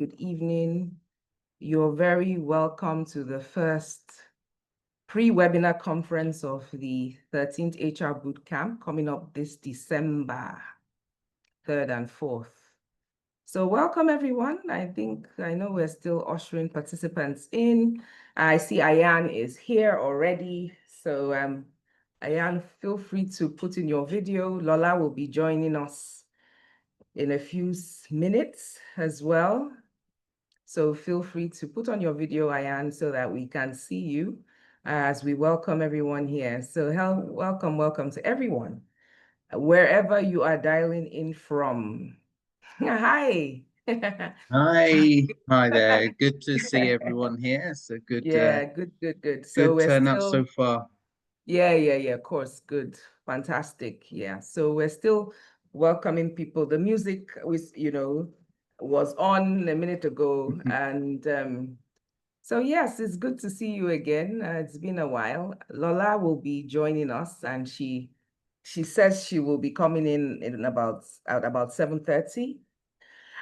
Good evening. You're very welcome to the first pre-webinar conference of the 13th HR Bootcamp coming up this December 3rd and 4th. So welcome everyone. I know we're still ushering participants in. I see Ayan is here already. So Ayan, feel free to put in your video. Lola will be joining us in a few minutes as well. So feel free to put on your video, Ayan, so that we can see you as we welcome everyone here. So welcome to everyone, wherever you are dialing in from. Hi. Hi there. Good to see everyone here. So Yeah, good. So good we're turnout still, so far. yeah, of course, good, fantastic. Yeah, so we're still welcoming people. The music was on a minute ago, and so yes, it's good to see you again. It's been a while. Lola will be joining us, and she says she will be coming in at about 7:30.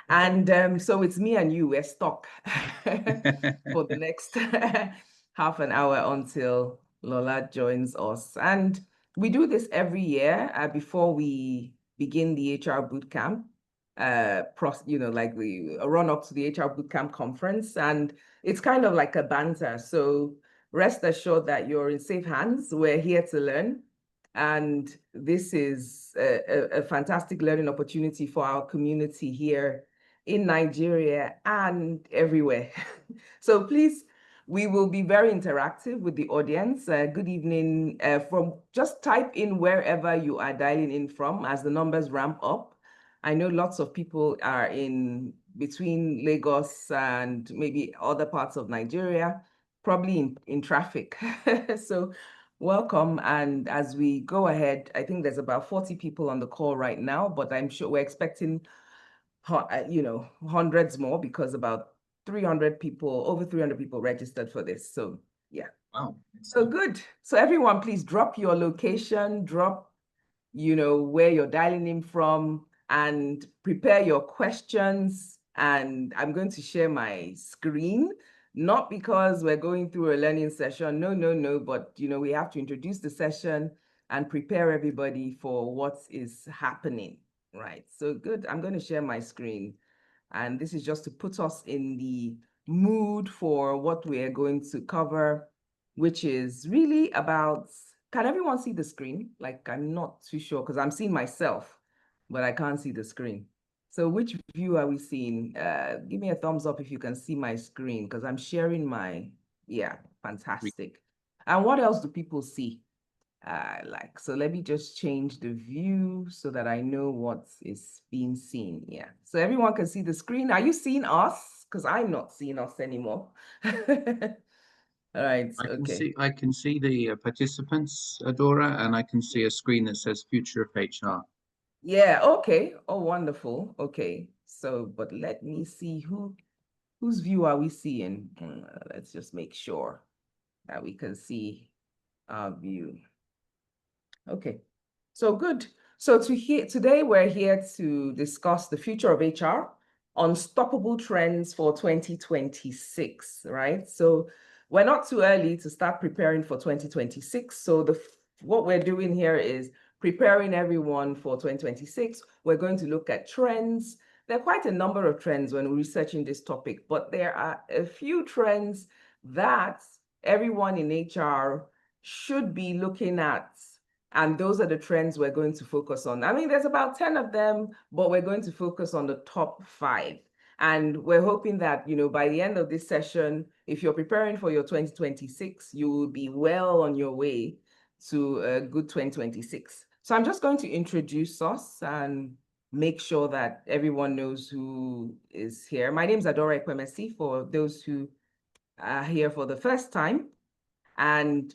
And so it's me and you, we're stuck for the next half an hour until Lola joins us. And we do this every year before we begin the HR bootcamp. Like we run up to the HR bootcamp conference, and it's kind of like a banter. So rest assured that you're in safe hands. We're here to learn. And this is a fantastic learning opportunity for our community here in Nigeria and everywhere. So please, we will be very interactive with the audience. Good evening. Just type in wherever you are dialing in from as the numbers ramp up. I know lots of people are in between Lagos and maybe other parts of Nigeria, probably in traffic. So welcome. And as we go ahead, I think there's about 40 people on the call right now, but I'm sure we're expecting hundreds more because about 300 people, over 300 people registered for this. So yeah. Wow. So good. So everyone, please drop your location, drop, where you're dialing in from, and prepare your questions. And I'm going to share my screen, not because we're going through a learning session. No, but we have to introduce the session and prepare everybody for what is happening. Right. So good. I'm going to share my screen. And this is just to put us in the mood for what we are going to cover, which is really about, can everyone see the screen? Like, I'm not too sure because I'm seeing myself, but I can't see the screen. So which view are we seeing? Give me a thumbs up if you can see my screen because I'm sharing my, yeah, fantastic. And what else do people see? So let me just change the view so that I know what is being seen. Yeah. So everyone can see the screen. Are you seeing us? Because I'm not seeing us anymore. All right. Okay. I can see the participants, Adora, and I can see a screen that says Future of HR. Yeah. Okay. Oh, wonderful. Okay. So, but let me see whose view are we seeing? Let's just make sure that we can see our view. Okay. So good. So today we're here to discuss the future of HR, unstoppable trends for 2026, right? So we're not too early to start preparing for 2026. So what we're doing here is preparing everyone for 2026. We're going to look at trends. There are quite a number of trends when researching this topic, but there are a few trends that everyone in HR should be looking at, and those are the trends we're going to focus on. I mean, there's about 10 of them, but we're going to focus on the top 5. And we're hoping that, by the end of this session, if you're preparing for your 2026, you will be well on your way to a good 2026. So I'm just going to introduce us and make sure that everyone knows who is here. My name is Adora Ekwemesi, for those who are here for the first time. And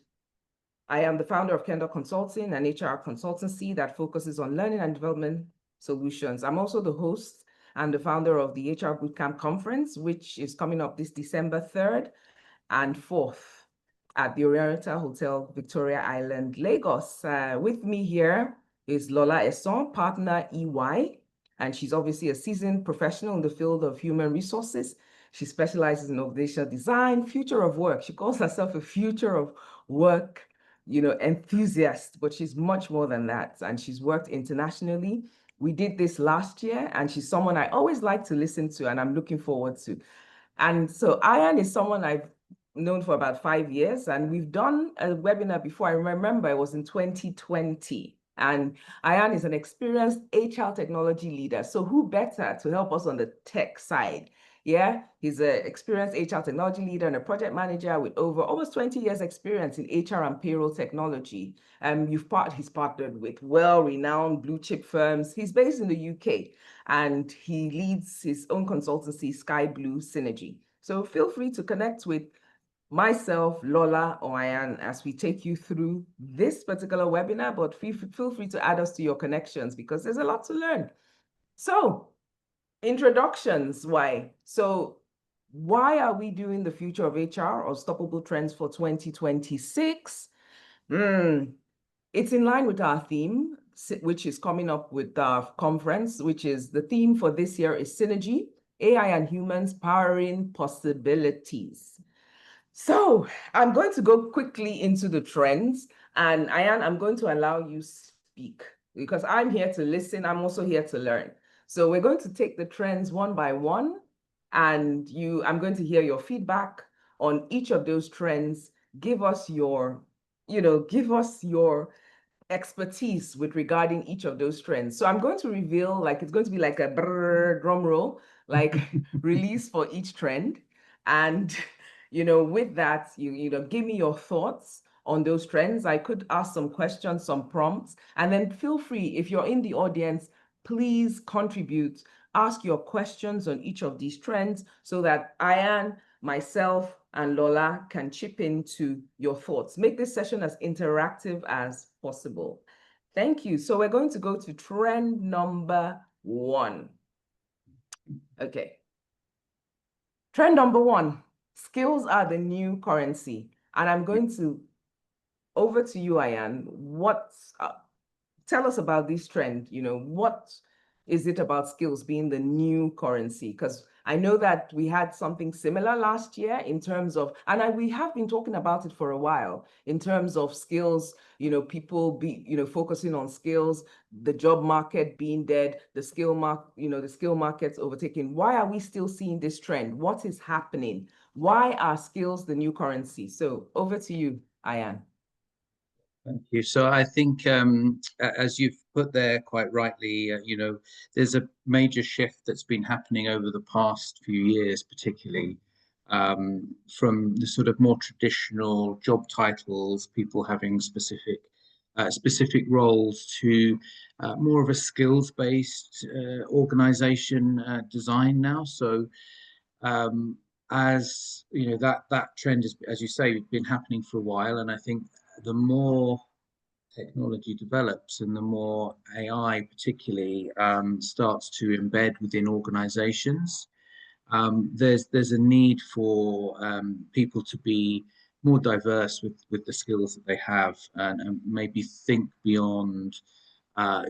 I am the founder of Kendall Consulting, an HR consultancy that focuses on learning and development solutions. I'm also the host and the founder of the HR Bootcamp Conference, which is coming up this December 3rd and 4th at the Oriental Hotel, Victoria Island, Lagos. With me here is Lola Esson, partner EY. and she's obviously a seasoned professional in the field of human resources. She specializes in organizational design, future of work. She calls herself a future of work, enthusiast, but she's much more than that. And she's worked internationally. We did this last year, and she's someone I always like to listen to, and I'm looking forward to. And so Ayan is someone I've known for about 5 years, and we've done a webinar before. I remember it was in 2020. And Ayan is an experienced HR technology leader. So who better to help us on the tech side? Yeah, he's an experienced HR technology leader and a project manager with over almost 20 years experience in HR and payroll technology. He's partnered with well-renowned blue chip firms. He's based in the UK, and he leads his own consultancy, Sky Blue Synergy. So feel free to connect with myself, Lola, or Ayan as we take you through this particular webinar, but feel free to add us to your connections because there's a lot to learn. So, introductions, why? So, why are we doing the Future of HR, Unstoppable Trends for 2026? It's in line with our theme, which is coming up with our conference, which is the theme for this year is Synergy, AI and Humans Powering Possibilities. So I'm going to go quickly into the trends, and Ayan, I'm going to allow you speak because I'm here to listen. I'm also here to learn. So we're going to take the trends one by one, and I'm going to hear your feedback on each of those trends. Give us your expertise with regarding each of those trends. So I'm going to reveal, like, it's going to be like a drum roll, like release for each trend. And, with that, give me your thoughts on those trends. I could ask some questions, some prompts, and then feel free, if you're in the audience, please contribute, ask your questions on each of these trends so that Ayan, myself, and Lola can chip into your thoughts. Make this session as interactive as possible. Thank you. So we're going to go to trend number 1. Okay. Trend number 1, skills are the new currency. And I'm going to, over to you, Ayan. Tell us about this trend. What is it about skills being the new currency? Because I know that we had something similar last year in terms of, and we have been talking about it for a while, in terms of skills, people focusing on skills, the job market being dead, the skill market's overtaken. Why are we still seeing this trend? What is happening? Why are skills the new currency? So over to you, Ayan. Thank you. So I think, as you've put there quite rightly, there's a major shift that's been happening over the past few years, particularly from the sort of more traditional job titles, people having specific roles, to more of a skills-based organization design now. So as that trend is, as you say, been happening for a while, and I think the more technology develops and the more AI particularly starts to embed within organizations, there's a need for people to be more diverse with the skills that they have, and maybe think beyond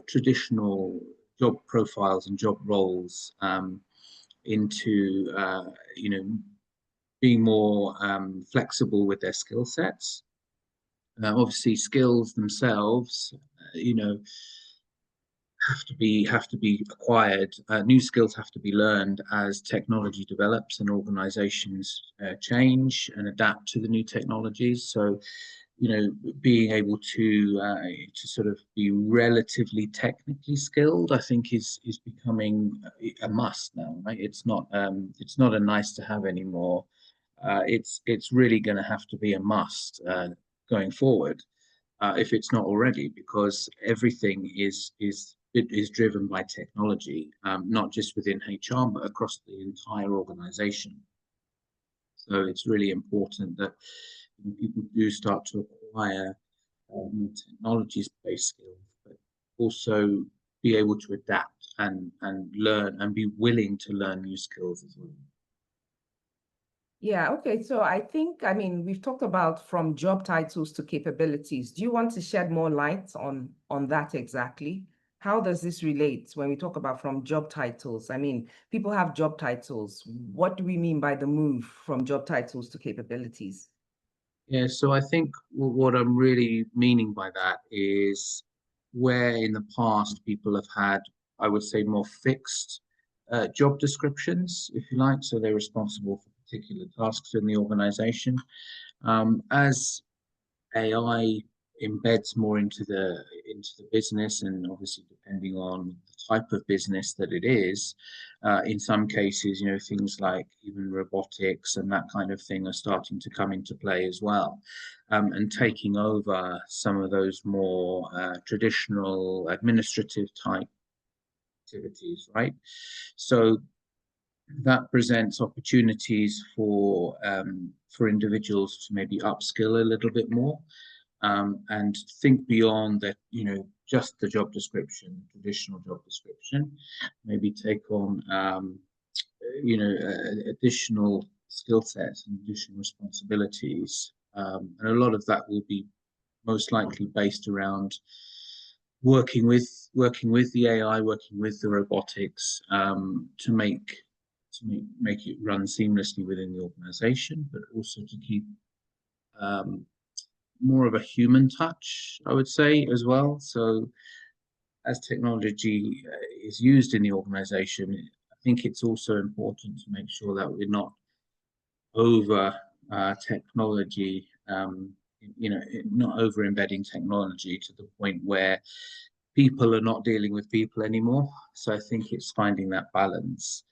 traditional job profiles and job roles into being more flexible with their skill sets. Obviously, skills themselves, have to be acquired. New skills have to be learned as technology develops and organizations change and adapt to the new technologies. So, being able to sort of be relatively technically skilled, I think is becoming a must now. Right? It's not a nice to have anymore. It's really going to have to be a must going forward, if it's not already, because everything is driven by technology, not just within HR, but across the entire organization. So it's really important that people do start to acquire more technologies-based skills, but also be able to adapt and learn and be willing to learn new skills as well. Yeah, okay. So I mean, we've talked about from job titles to capabilities. Do you want to shed more light on that exactly? how does this relate when we talk about from job titles? I mean, people have job titles. What do we mean by the move from job titles to capabilities? Yeah, so I think what I'm really meaning by that is where in the past people have had, I would say, more fixed job descriptions, if you like. So they're responsible for particular tasks in the organization. As AI embeds more into the business, and obviously depending on the type of business that it is, in some cases, you know, things like even robotics and that kind of thing are starting to come into play as well, and taking over some of those more traditional administrative type activities, right? So that presents opportunities for individuals to maybe upskill a little bit more, and think beyond that, you know, just the job description, traditional job description, maybe take on, you know, additional skill sets and additional responsibilities. And a lot of that will be most likely based around working with the AI, working with the robotics, to make it run seamlessly within the organization, but also to keep um, more of a human touch, I would say, as well. So as technology is used in the organization, I think it's also important to make sure that we're not over technology, you know, not over embedding technology to the point where people are not dealing with people anymore. So I think it's finding that balance.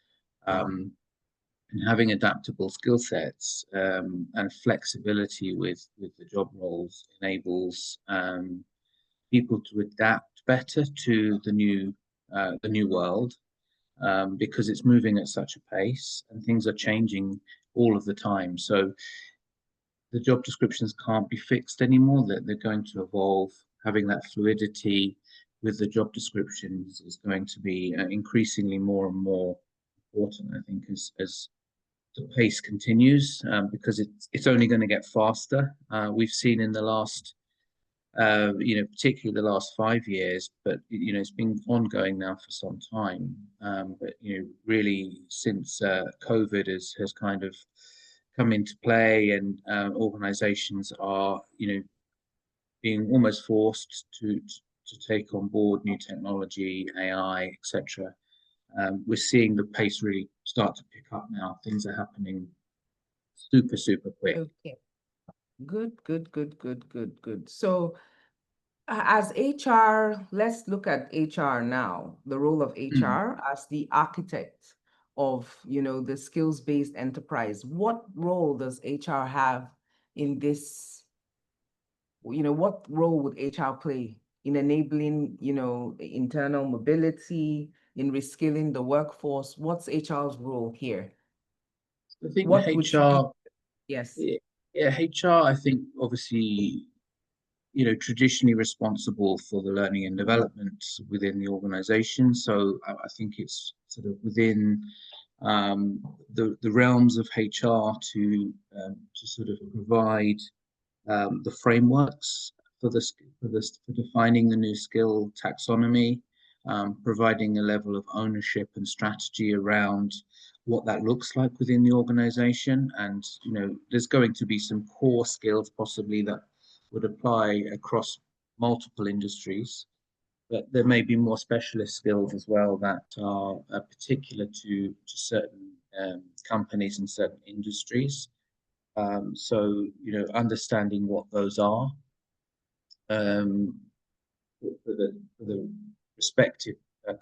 And having adaptable skill sets, and flexibility with the job roles enables people to adapt better to the new world, because it's moving at such a pace and things are changing all of the time. So the job descriptions can't be fixed anymore; that they're going to evolve. Having that fluidity with the job descriptions is going to be increasingly more and more important, I think, as the pace continues, because it's only going to get faster. We've seen in the last, you know, particularly the last 5 years, but you know, it's been ongoing now for some time. But you know, really since COVID has kind of come into play, and organisations are, you know, being almost forced to take on board new technology, AI, etc. We're seeing the pace really start to pick up now. Things are happening super quick. Okay. Good, good, good, good, good, good. So as HR, let's look at HR now, the role of Mm. HR as the architect of, you know, the skills-based enterprise. What role does HR have in this? You know, what role would HR play in enabling, you know, internal mobility, in reskilling the workforce? What's HR's role here? I think What would she be? HR, Yes. yeah, HR, I think obviously, you know, traditionally responsible for the learning and development within the organization. So I think it's sort of within the realms of HR to sort of provide the frameworks for defining the new skill taxonomy, providing a level of ownership and strategy around what that looks like within the organization. And you know, there's going to be some core skills possibly that would apply across multiple industries, but there may be more specialist skills as well that are particular to certain companies and certain industries. So, you know, understanding what those are, um, for the respective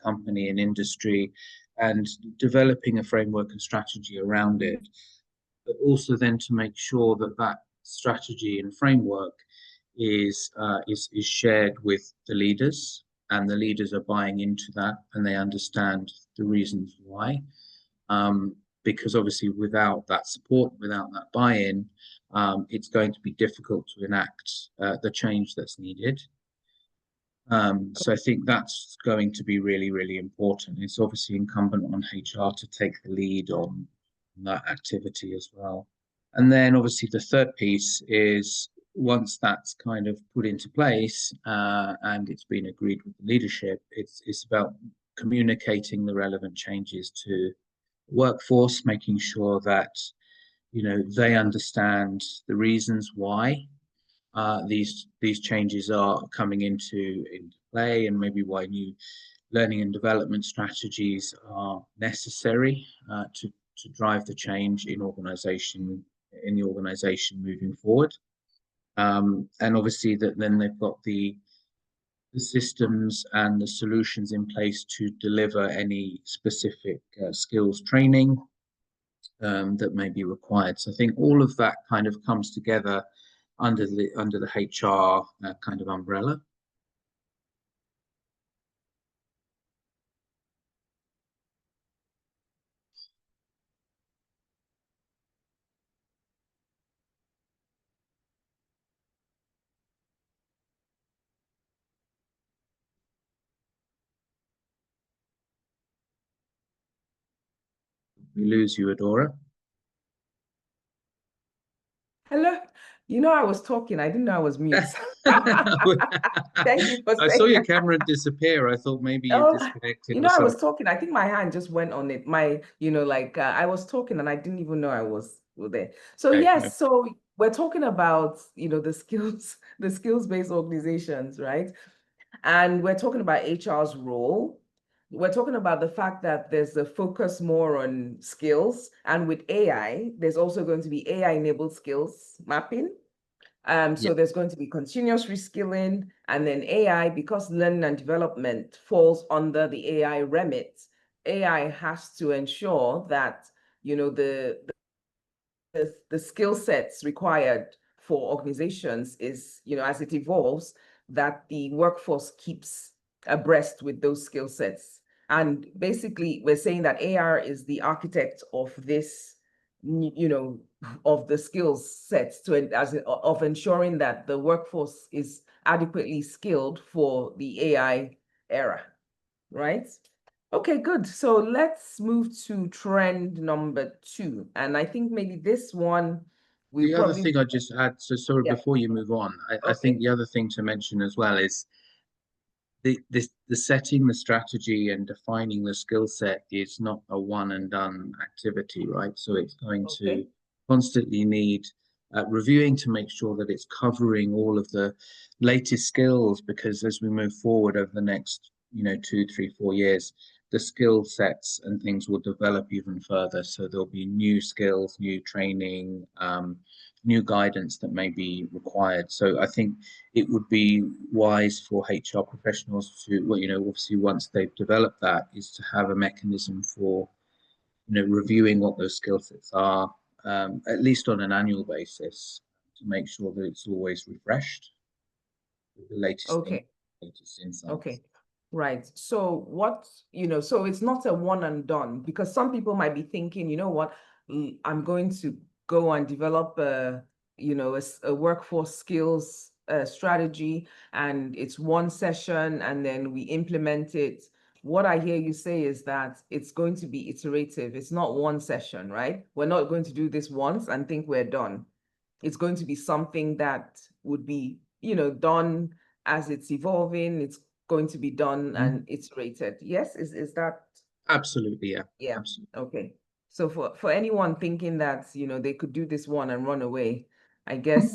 company and industry, and developing a framework and strategy around it, but also then to make sure that that strategy and framework is shared with the leaders, and the leaders are buying into that and they understand the reasons why. Because obviously, without that support, without that buy-in, it's going to be difficult to enact the change that's needed. So I think that's going to be really important. It's obviously incumbent on HR to take the lead on that activity as well. And then obviously the third piece is once that's kind of put into place and it's been agreed with the leadership, it's about communicating the relevant changes to the workforce, making sure that they understand the reasons why these changes are coming into play, and maybe why new learning and development strategies are necessary to drive the change in the organization moving forward. And obviously that then they've got the systems and the solutions in place to deliver any specific skills training that may be required. So I think all of that kind of comes together under the HR kind of umbrella. We lose you, Adora. Hello. I was talking. I didn't know I was mute. Thank you for I saw saying your that. camera disappear. I thought maybe you Oh, disconnected or I was something. talking. I think my hand just went on it. I was talking and I didn't even know I was there. So Okay, no. yes, so we're talking about, the skills, the skills-based organizations, right? And we're talking about HR's role. We're talking about the fact that there's a focus more on skills. And with AI, there's also going to be AI-enabled skills mapping. Yeah, So there's going to be continuous reskilling, and then AI, because learning and development falls under the AI remit. AI has to ensure that, the skill sets required for organizations is, as it evolves, that the workforce keeps abreast with those skill sets. And basically, we're saying that AR is the architect of this, of the skills sets of ensuring that the workforce is adequately skilled for the AI era, right? Okay, good. So let's move to trend number 2. And I think maybe this one we the other probably, thing I just had, so sorry, yeah, before you move on, I think okay, the other thing to mention as well is the setting the strategy and defining the skill set is not a one and done activity, right? So it's going to okay, constantly need reviewing to make sure that it's covering all of the latest skills, because as we move forward over the next 2, 3, 4 years, the skill sets and things will develop even further. So there'll be new skills, new training, new guidance that may be required. So I think it would be wise for HR professionals to, well, obviously once they've developed that, is to have a mechanism for, reviewing what those skill sets are, at least on an annual basis, to make sure that it's always refreshed with the latest thing, okay. latest insights. Okay, right. So so it's not a one and done, because some people might be thinking, you know what, I'm going to go and develop a workforce skills strategy, and it's one session and then we implement it. What I hear you say is that it's going to be iterative. It's not one session, right? We're not going to do this once and think we're done. It's going to be something that would be, done as it's evolving. It's going to be done Mhm. and iterated. Yes, is that? Absolutely, yeah, Yeah. absolutely. Okay. So for anyone thinking that, they could do this one and run away, I guess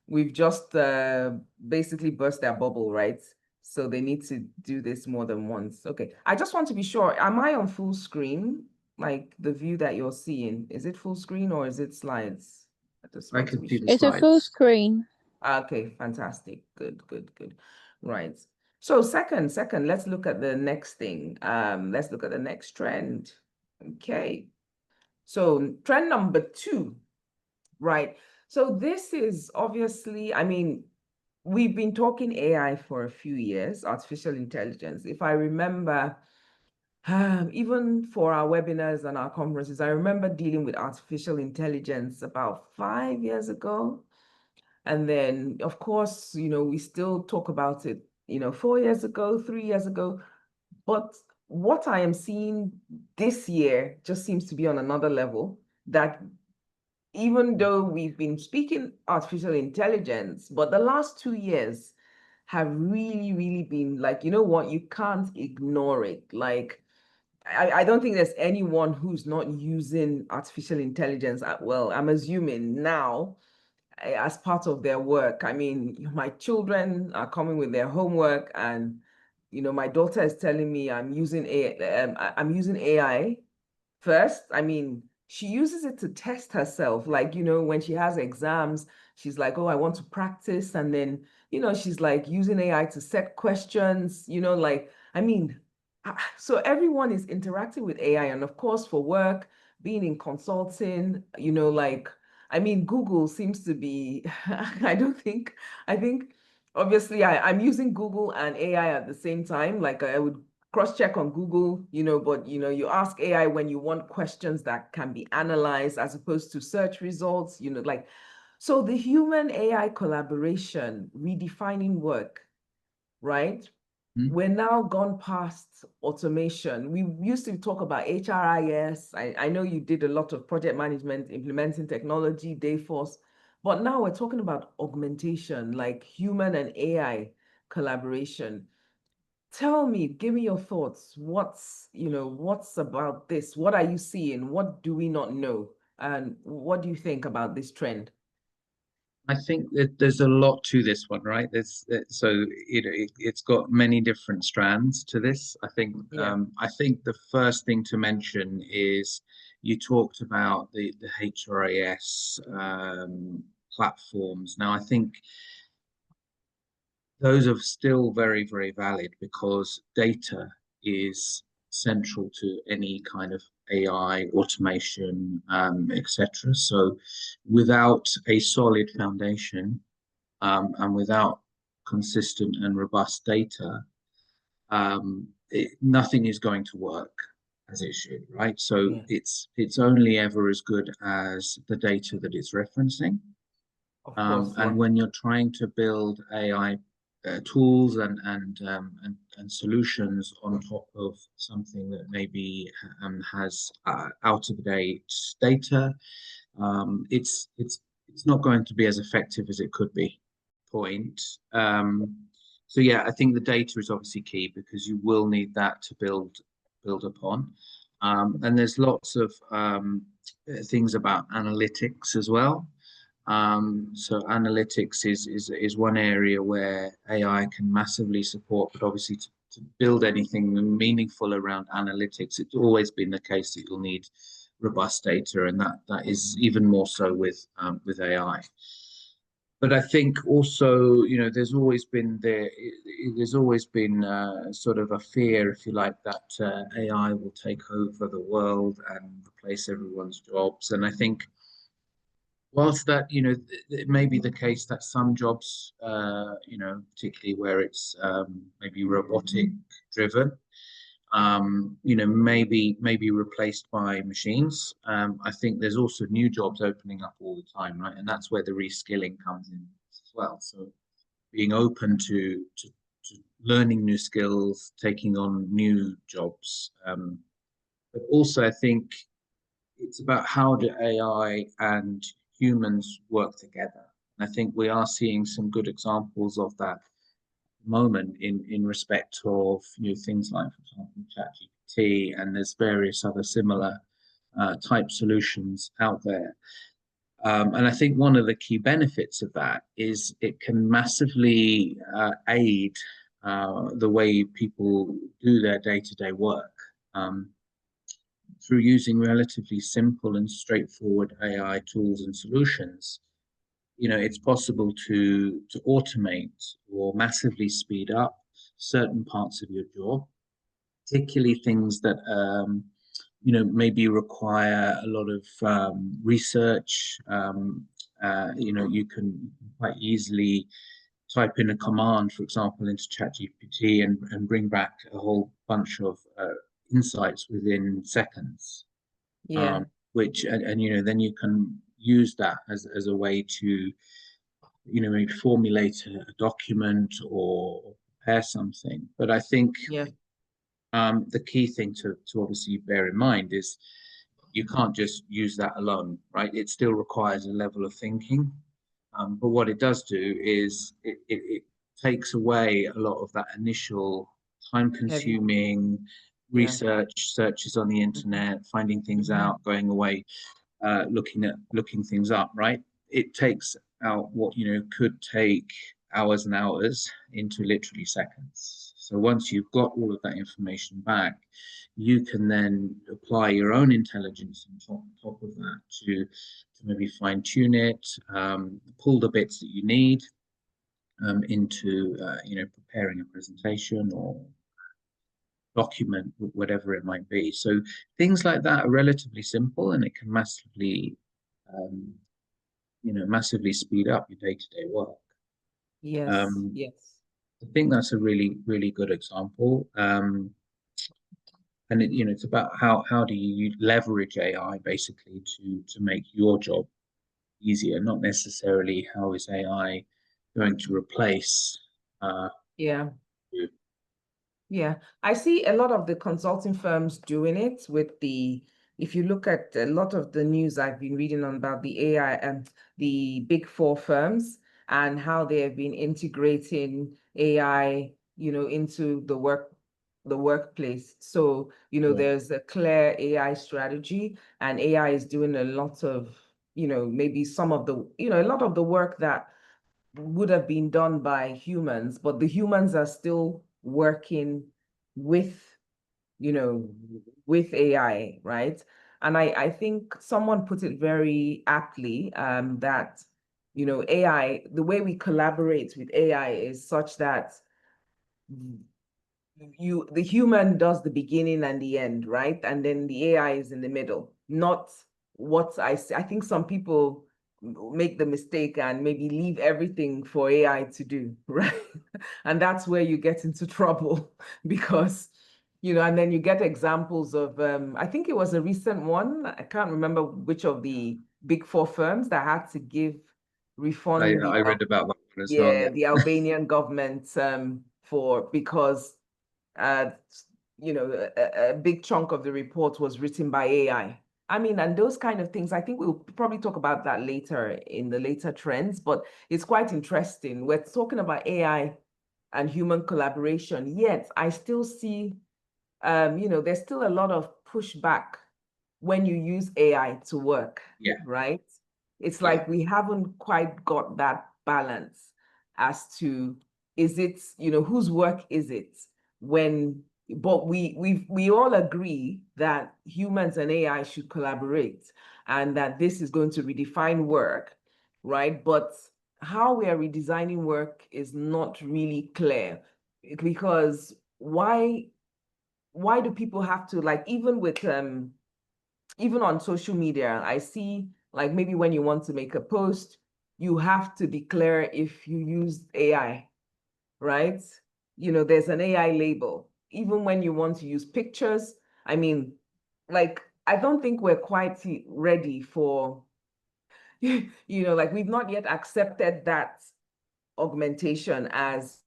we've just basically burst their bubble, right? So they need to do this more than once. Okay. I just want to be sure, am I on full screen? Like the view that you're seeing, is it full screen or is it slides? I just I want to could be see the sure. It's a full slides. screen. Okay, fantastic. Good, good, good. Right. So second, let's look at the next thing. Let's look at the next trend. Okay. So trend number 2, right? So this is obviously, I mean, we've been talking AI for a few years, artificial intelligence. If I remember, even for our webinars and our conferences, I remember dealing with artificial intelligence about 5 years ago. And then, of course, we still talk about it, 4 years ago, 3 years ago. But what I am seeing this year just seems to be on another level, that even though we've been speaking artificial intelligence, but the last 2 years have really, really been like, you know what, you can't ignore it. Like, I don't think there's anyone who's not using artificial intelligence. Well, I'm assuming now as part of their work. I mean, my children are coming with their homework, and my daughter is telling me I'm using AI. First, I mean, she uses it to test herself. Like, when she has exams, she's like, oh, I want to practice. And then, she's like using AI to set questions, like, I mean, so everyone is interacting with AI. And of course, for work, being in consulting, like, I mean, Google seems to be, I think, obviously, I'm using Google and AI at the same time. Like, I would cross-check on Google, but you ask AI when you want questions that can be analyzed as opposed to search results, like, so the human AI collaboration, redefining work, right? Mhm. We're now gone past automation. We used to talk about HRIS. I know you did a lot of project management, implementing technology, Dayforce, but now we're talking about augmentation, like human and AI collaboration. Tell me, give me your thoughts. What's about this? What are you seeing? What do we not know? And what do you think about this trend? I think that there's a lot to this one, right? So it's got many different strands to this. Yeah, I think the first thing to mention is you talked about the HRIS platforms. Now, I think those are still very, very valid because data is central to any kind of AI, automation, etc. So without a solid foundation, and without consistent and robust data, nothing is going to work as it should, right? So yeah, it's only ever as good as the data that it's referencing. of course, And yeah, when you're trying to build AI tools and solutions on top of something that maybe has out of date data, it's not going to be as effective as it could be. Point. So yeah, I think the data is obviously key because you will need that to build upon. And there's lots of things about analytics as well. So analytics is one area where AI can massively support, but obviously to build anything meaningful around analytics, it's always been the case that you'll need robust data, and that is even more so with AI. But I think also, there's always been sort of a fear, if you like, that AI will take over the world and replace everyone's jobs. And I think whilst that, it may be the case that some jobs, particularly where it's maybe robotic driven, maybe replaced by machines. I think there's also new jobs opening up all the time, right? And that's where the reskilling comes in as well. So being open to learning new skills, taking on new jobs. But also, I think it's about how do AI and humans work together. And I think we are seeing some good examples of that moment in respect of things like, for example, ChatGPT, and there's various other similar type solutions out there. And I think one of the key benefits of that is it can massively aid the way people do their day-to-day work. Through using relatively simple and straightforward AI tools and solutions, it's possible to automate or massively speed up certain parts of your job, particularly things that maybe require a lot of research. You can quite easily type in a command, for example, into ChatGPT and bring back a whole bunch of insights within seconds. yeah, Which then you can use that as a way to maybe formulate a document or prepare something. But I think yeah, the key thing to obviously bear in mind is you can't just use that alone, right? It still requires a level of thinking. But what it does do is it takes away a lot of that initial Heavy. time-consuming Yeah. searches on the Mhm. internet, finding things Mhm. out, going away, looking things up, right? It takes out what could take hours and hours into literally seconds. So once you've got all of that information back, you can then apply your own intelligence on top of that to maybe fine tune it, pull the bits that you need into preparing a presentation or document, whatever it might be. So things like that are relatively simple, and it can um, massively speed up your day-to-day work. Yes. Um, Yes. I think that's a really, really good example. And it's about how do you leverage AI basically to make your job easier, not necessarily how is AI going to replace Yeah. you. Yeah, I see a lot of the consulting firms doing it with if you look at a lot of the news I've been reading on about the AI and the big four firms and how they have been integrating AI, into the workplace. So, Yeah, there's a clear AI strategy and AI is doing a lot of, maybe some of the, a lot of the work that would have been done by humans, but the humans are still working with, you know, with AI, right? And I think someone put it very aptly, that, AI, the way we collaborate with AI is such that the human does the beginning and the end, right? And then the AI is in the middle, not what I see. I think some people make the mistake and maybe leave everything for AI to do, right? And that's where you get into trouble because, and then you get examples of, I think it was a recent one. I can't remember which of the big four firms that had to refund I read about that one as well. yeah, Yeah, the Albanian government, for because uh, a big chunk of the report was written by AI. I mean, and those kind of things, I think we'll probably talk about that later in the later trends, but it's quite interesting. We're talking about AI and human collaboration, yet I still see, there's still a lot of pushback when you use AI to work, yeah, right? It's yeah. like we haven't quite got that balance as to is it, whose work is it when but we all agree that humans and AI should collaborate and that this is going to redefine work, right? But how we are redesigning work is not really clear because why do people have to like even on social media, I see like maybe when you want to make a post, you have to declare if you use AI, right? There's an AI label. Even when you want to use pictures, I mean, like, I don't think we're quite ready for, like we've not yet accepted that augmentation as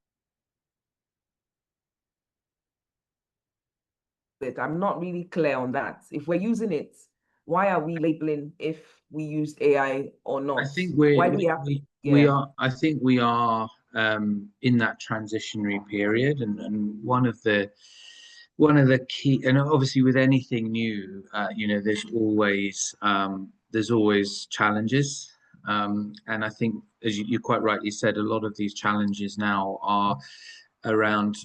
it. I'm not really clear on that. If we're using it, why are we labeling if we used AI or I not? think Why do we have to? we Yeah, are. I think we are in that transitionary period, and one of the key, and obviously with anything new, there's always challenges, and I think as you quite rightly said, a lot of these challenges now are around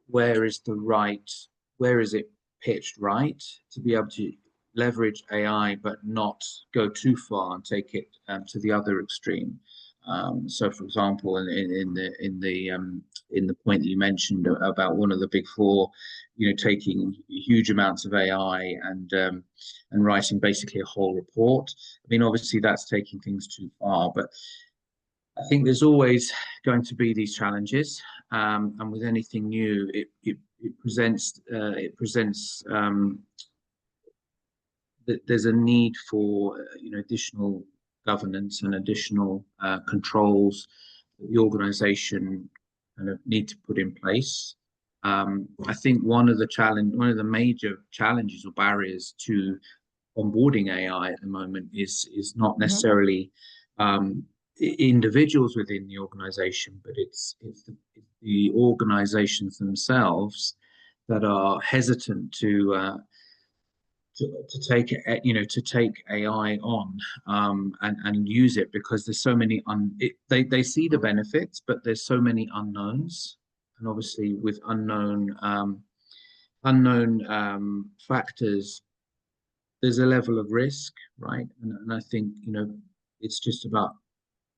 where is the right, where is it pitched right to be able to leverage AI, but not go too far and take it to the other extreme. So, for example, in the point that you mentioned about one of the big four, taking huge amounts of AI and writing basically a whole report. I mean, obviously that's taking things too far, but I think there's always going to be these challenges, and with anything new, it presents that there's a need for additional governance and additional controls that the organisation kind of need to put in place. I think one of the major challenges or barriers to onboarding AI at the moment is not Mhm. necessarily individuals within the organization, but it's the organizations themselves that are hesitant to take to take AI on and use it because there's so many they see the benefits, but there's so many unknowns, and obviously with unknown factors, there's a level of risk, right? And I think it's just about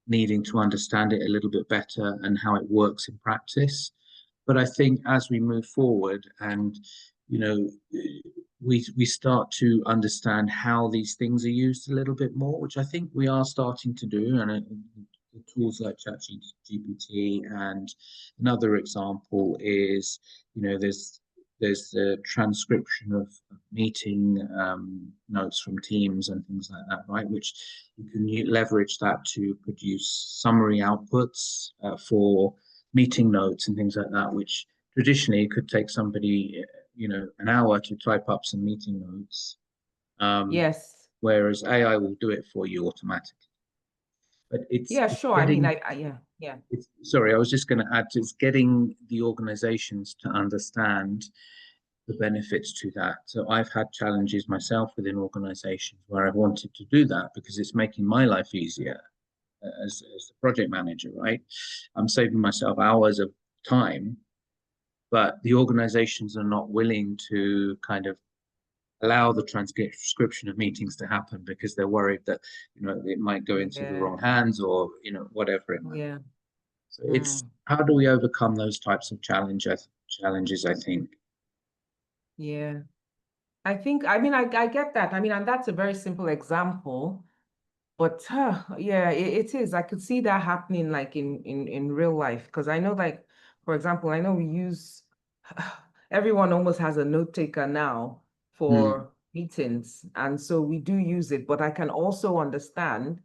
needing to understand it a little bit better and how it works in practice. But I think as we move forward and you know we start to understand how these things are used a little bit more, which I think we are starting to do, and the tools like ChatGPT, and another example is there's the transcription of meeting notes from teams and things like that, right? Which you can leverage that to produce summary outputs for meeting notes and things like that, which traditionally could take somebody, an hour to type up some meeting notes, Yes. whereas AI will do it for you automatically. But Yeah, it's sure. I mean, getting, yeah, yeah. sorry, I was just going to add to it's getting the organizations to understand the benefits to that. So I've had challenges myself within organizations where I've wanted to do that because it's making my life easier as the project manager, right? I'm saving myself hours of time, but the organizations are not willing to kind of allow the transcription of meetings to happen because they're worried that it might go into the Yeah, wrong hands or whatever it might be. yeah. So it's Mm, how do we overcome those types of challenges, I think. yeah. I mean, I get that. I mean, and that's a very simple example, but yeah, it is. I could see that happening like in real life because I know, like, for example, I know we use everyone almost has a note taker now Mm, for meetings, and so we do use it, but I can also understand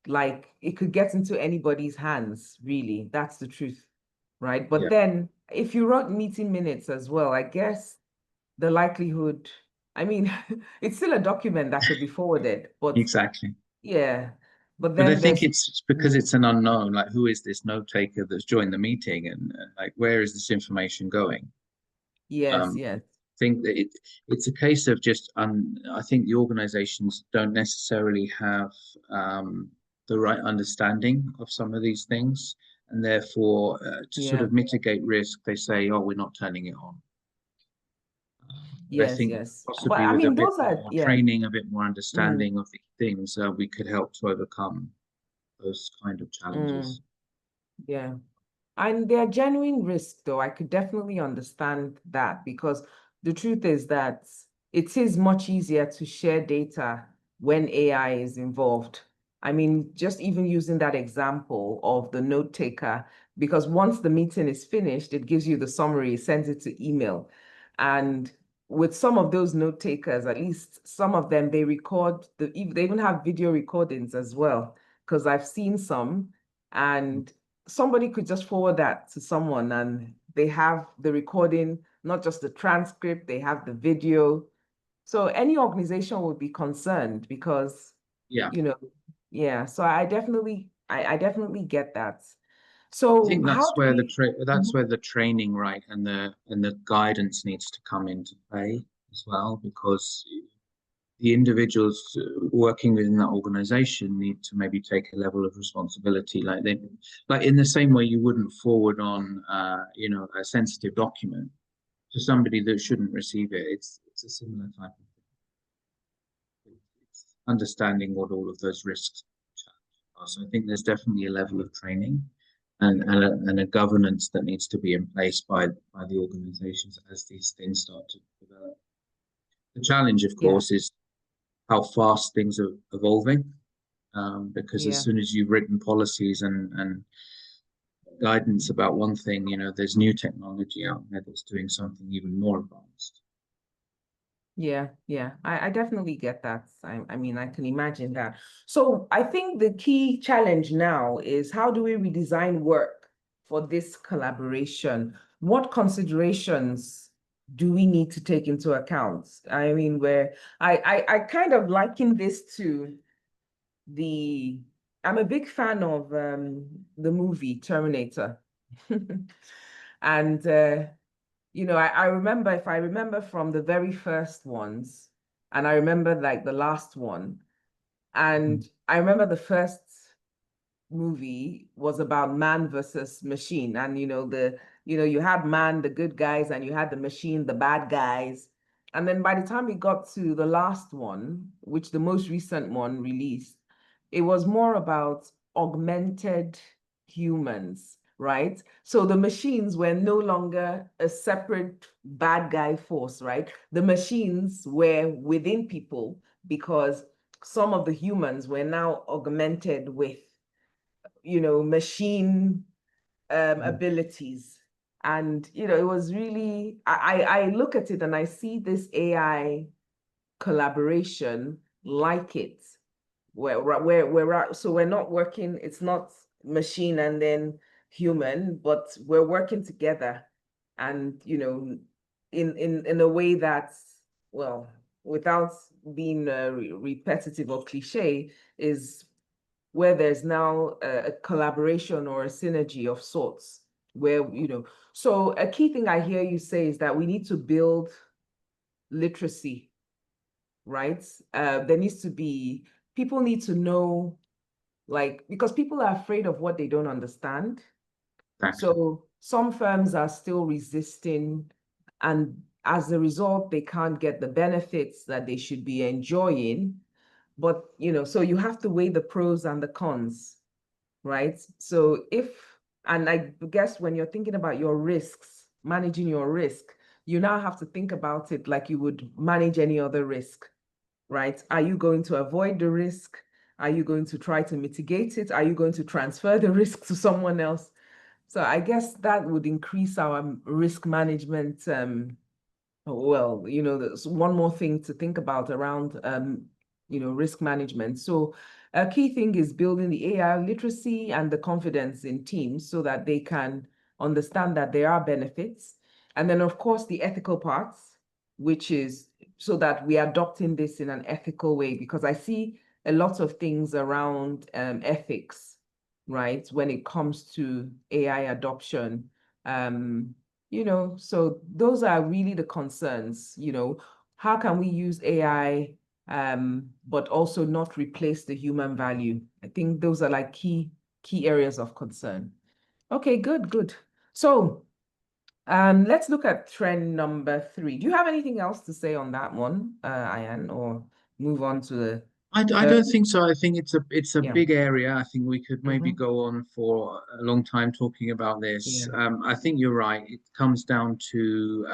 like it could get into anybody's hands, really. That's the truth, right? But yeah, then if you wrote meeting minutes as well, I guess the likelihood, I mean, it's still a document that could be forwarded, but exactly. yeah, but But I then think there's, it's because mm, it's an unknown. Like, who is this note taker that's joined the meeting, and like, where is this information going? yes, Um, yes, think that it's a case of just I think the organizations don't necessarily have the right understanding of some of these things, and therefore to sort yeah, of mitigate risk, they say, "Oh, we're not turning it on." But I yes, think yes. But possibly I with a mean, bit those are, more yeah, training, a bit more mm, understanding of these things, we could help to overcome those kind of mm, challenges. yeah. And they're genuine risks, though. I could definitely understand that because the truth is that it is much easier to share data when AI is involved. I mean, just even using that example of the note taker, because once the meeting is finished, it gives you the summary, sends it to email. And with some of those note takers, at least some of them, they record they even have video recordings as well, because I've seen some. And somebody could just forward that to someone and they have the recording, not just the transcript, they have the video. So any organization would be concerned because, Yeah, you know, yeah. So I definitely get that. I So think how that's do where we, that's Mhm. where the training, right, and the guidance needs to come into play as well, because the individuals working within that organization need to maybe take a level of responsibility, like in the same way you wouldn't forward on, a sensitive document to somebody that shouldn't receive it. It's a similar type of thing. It's understanding what all of those risks are. So I think there's definitely a level of training and a governance that needs to be in place by the organizations as these things start to develop. The challenge, of Yeah, course, is how fast things are evolving. Because as yeah. soon as you've written policies and guidance about one thing, there's new technology out there that's doing something even more advanced. Yeah, yeah, I definitely get that. I mean, I can imagine that. So I think the key challenge now is how do we redesign work for this collaboration? What considerations do we need to take into account? I mean, where I kind of liken this to the, I'm a big fan of the movie Terminator. And you know, I remember, if I remember from the very first ones, and I remember like the last one, and I remember the first movie was about man versus machine. And you had man, the good guys, and you had the machine, the bad guys. And then by the time we got to the last one, which the most recent one released, it was more about augmented humans, right? So the machines were no longer a separate bad guy force, right? The machines were within people because some of the humans were now augmented with machine abilities. And it was really, I look at it and I see this AI collaboration like it, so we're not working, it's not machine and then human, but we're working together. And in a way that's, well, without being repetitive or cliche, is where there's now a collaboration or a synergy of sorts, where so a key thing I hear you say is that we need to build literacy, right? There needs to be, people need to know, like, because people are afraid of what they don't understand. Exactly. So some firms are still resisting, and as a result, they can't get the benefits that they should be enjoying. But so you have to weigh the pros and the cons, right? So and I guess when you're thinking about your risks, managing your risk, you now have to think about it like you would manage any other risk, right? Are you going to avoid the risk? Are you going to try to mitigate it? Are you going to transfer the risk to someone else? So I guess that would increase our risk management. Well, there's one more thing to think about around, risk management. So a key thing is building the AI literacy and the confidence in teams so that they can understand that there are benefits. And then, of course, the ethical parts, which is so that we are adopting this in an ethical way, because I see a lot of things around ethics, right, when it comes to AI adoption. So those are really the concerns, how can we use AI, but also not replace the human value? I think those are like key areas of concern. Okay, good. So let's look at trend number 3. Do you have anything else to say on that one, Ayan, or move on to the I third? don't think so. I think it's a Yeah. big area. I think we could maybe Mm-hmm. go on for a long time talking about this. Yeah. I think you're right. It comes down to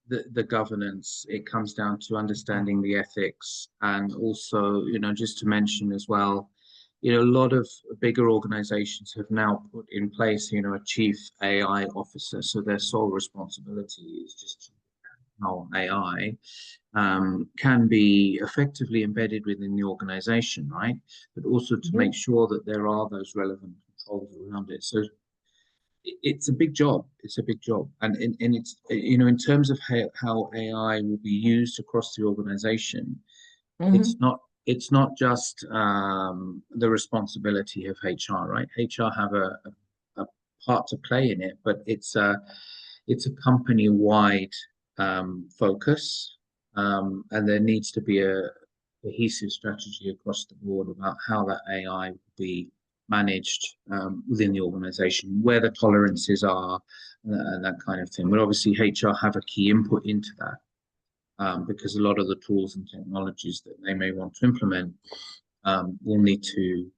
the governance. It comes down to Yeah. understanding the ethics, and also, just to mention as well, a lot of bigger organizations have now put in place, a chief AI officer. So their sole responsibility is just how AI can be effectively embedded within the organization, right? But also to Mm-hmm. make sure that there are those relevant controls around it. So it's a big job. It's a big job. And it's, in terms of how AI will be used across the organization, it's Mm-hmm. not it's not just the responsibility of HR, right? HR have a part to play in it, but it's a company-wide focus, and there needs to be a cohesive strategy across the board about how that AI will be managed within the organization, where the tolerances are, and that kind of thing. But obviously, HR have a key input into that, because a lot of the tools and technologies that they may want to implement will need to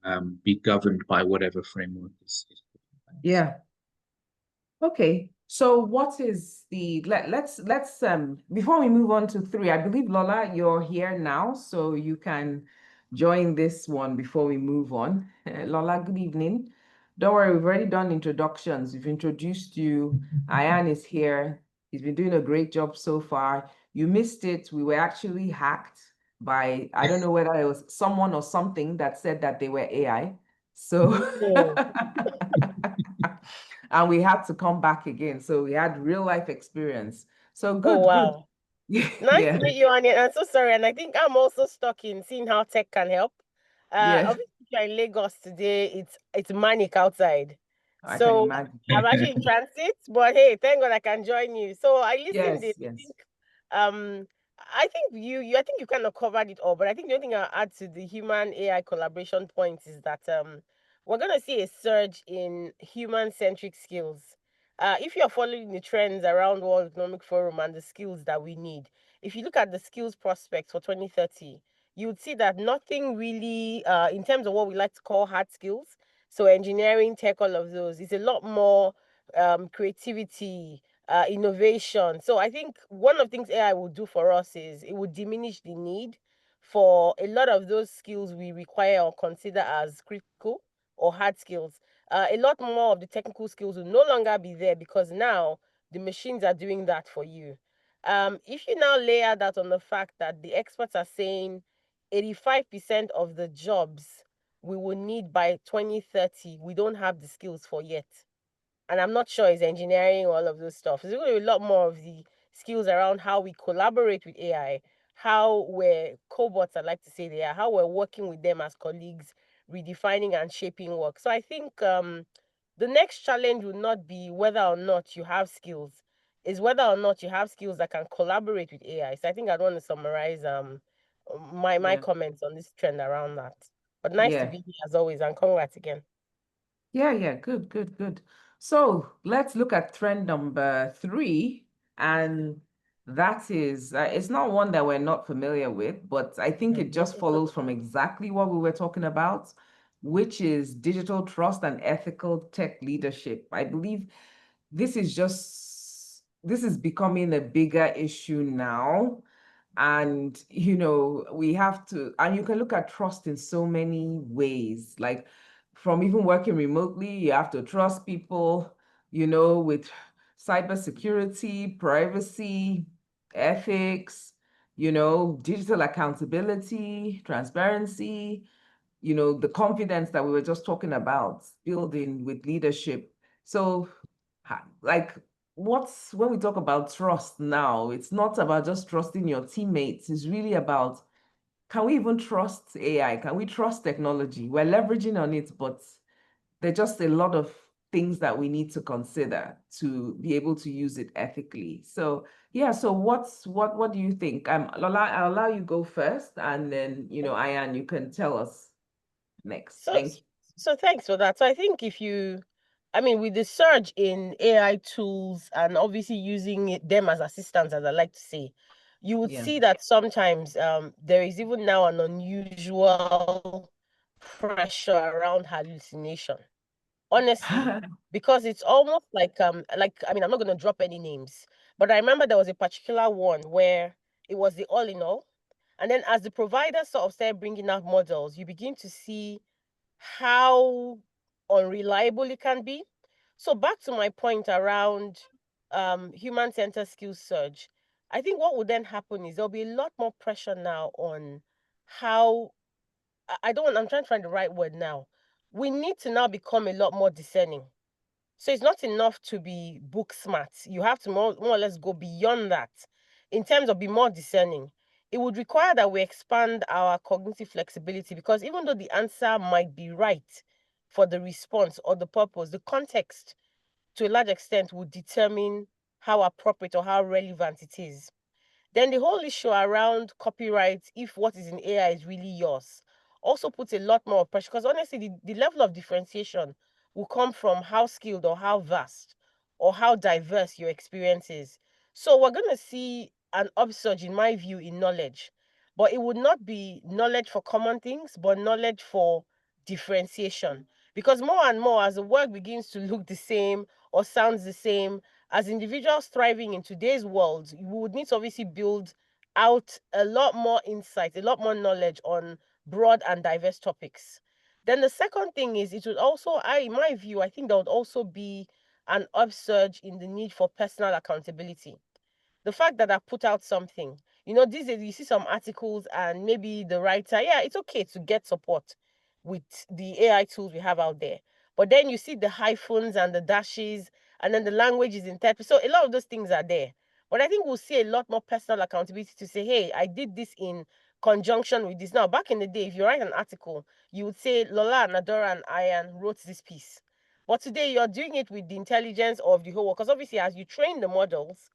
be governed by whatever framework is put in place. Yeah. Okay, so what is the let's before we move on to 3, I believe Lola, you're here now, so you can join this one before we move on. Lola, good evening. Don't worry, we've already done introductions. We've introduced you. Ayan is here. He's been doing a great job so far. You missed it. We were actually hacked by, I don't know whether it was someone or something that said that they were AI. So and we had to come back again. So we had real life experience. So Oh, good, good. wow. Nice Yeah, to meet you, Anya. I'm so sorry. And I think I'm also stuck in seeing how tech can help. yeah, Obviously, if you're in Lagos today, it's manic outside. I can So imagine. I'm actually in transit, but hey, thank God I can join you. So I listened in. Yes, yes. Um, I think I think you kind of covered it all, but I think the only thing I'll add to the human AI collaboration point is that we're gonna see a surge in human-centric skills. If you're following the trends around World Economic Forum and the skills that we need, if you look at the skills prospects for 2030, you would see that nothing really, in terms of what we like to call hard skills, so engineering, tech, all of those, is a lot more creativity, innovation. So I think one of the things AI will do for us is it will diminish the need for a lot of those skills we require or consider as critical or hard skills. A lot more of the technical skills will no longer be there because now the machines are doing that for you. If you now layer that on the fact that the experts are saying 85% of the jobs we will need by 2030, we don't have the skills for yet. And I'm not sure it's engineering or all of those stuff. There's going to be a lot more of the skills around how we collaborate with AI, how we're cobots, I like to say they are, how we're working with them as colleagues, redefining and shaping work. So I think the next challenge would not be whether or not you have skills, is whether or not you have skills that can collaborate with AI. So I think I'd want to summarize my Yeah, comments on this trend around that. But nice to yeah. be here as always, and congrats again. Yeah, yeah, good, good, good. So let's look at trend number three, and that is it's not one that we're not familiar with, but I think it just follows from exactly what we were talking about, which is digital trust and ethical tech leadership. I believe this is becoming a bigger issue now. And, we have to, and you can look at trust in so many ways, like from even working remotely, you have to trust people, with cybersecurity, privacy, ethics, digital accountability, transparency, the confidence that we were just talking about, building with leadership. So, like, when we talk about trust now, it's not about just trusting your teammates. It's really about, can we even trust AI? Can we trust technology? We're leveraging on it, but there's just a lot of things that we need to consider to be able to use it ethically. So yeah, so what do you think? I'll allow you go first, and then Ayan, you can tell us next. So, Thank you. so thanks for that. So I think I mean, with the surge in AI tools and obviously using them as assistants, as I like to say, you would Yeah. see that sometimes there is even now an unusual pressure around hallucination. Honestly, because it's almost like I mean, I'm not gonna drop any names, but I remember there was a particular one where it was the all in all, and then as the provider sort of started bringing out models, you begin to see how unreliable it can be. So back to my point around human centered skills surge, I think what would then happen is there'll be a lot more pressure now on how I don't I'm trying to find the right word now. We need to now become a lot more discerning. So it's not enough to be book smart. You have to more or less go beyond that in terms of be more discerning. It would require that we expand our cognitive flexibility because even though the answer might be right for the response or the purpose, the context to a large extent would determine how appropriate or how relevant it is. Then the whole issue around copyright, if what is in AI is really yours, also puts a lot more pressure because honestly, the level of differentiation will come from how skilled or how vast or how diverse your experience is. So we're going to see an upsurge, in my view, in knowledge, but it would not be knowledge for common things, but knowledge for differentiation. Because more and more, as the work begins to look the same or sounds the same, as individuals thriving in today's world, we would need to obviously build out a lot more insight, a lot more knowledge on broad and diverse topics. Then the second thing is it would also, in my view, I think there would also be an upsurge in the need for personal accountability. The fact that I put out something, these days you see some articles and maybe the writer, yeah, it's okay to get support with the AI tools we have out there. but then you see the hyphens and the dashes, and then the language is in third person. So a lot of those things are there. But I think we'll see a lot more personal accountability to say, hey, I did this in conjunction with this. Now, back in the day, if you write an article, you would say Lola, Nadora, and Ian wrote this piece. But today, you're doing it with the intelligence of the whole world. Because obviously, as you train the models,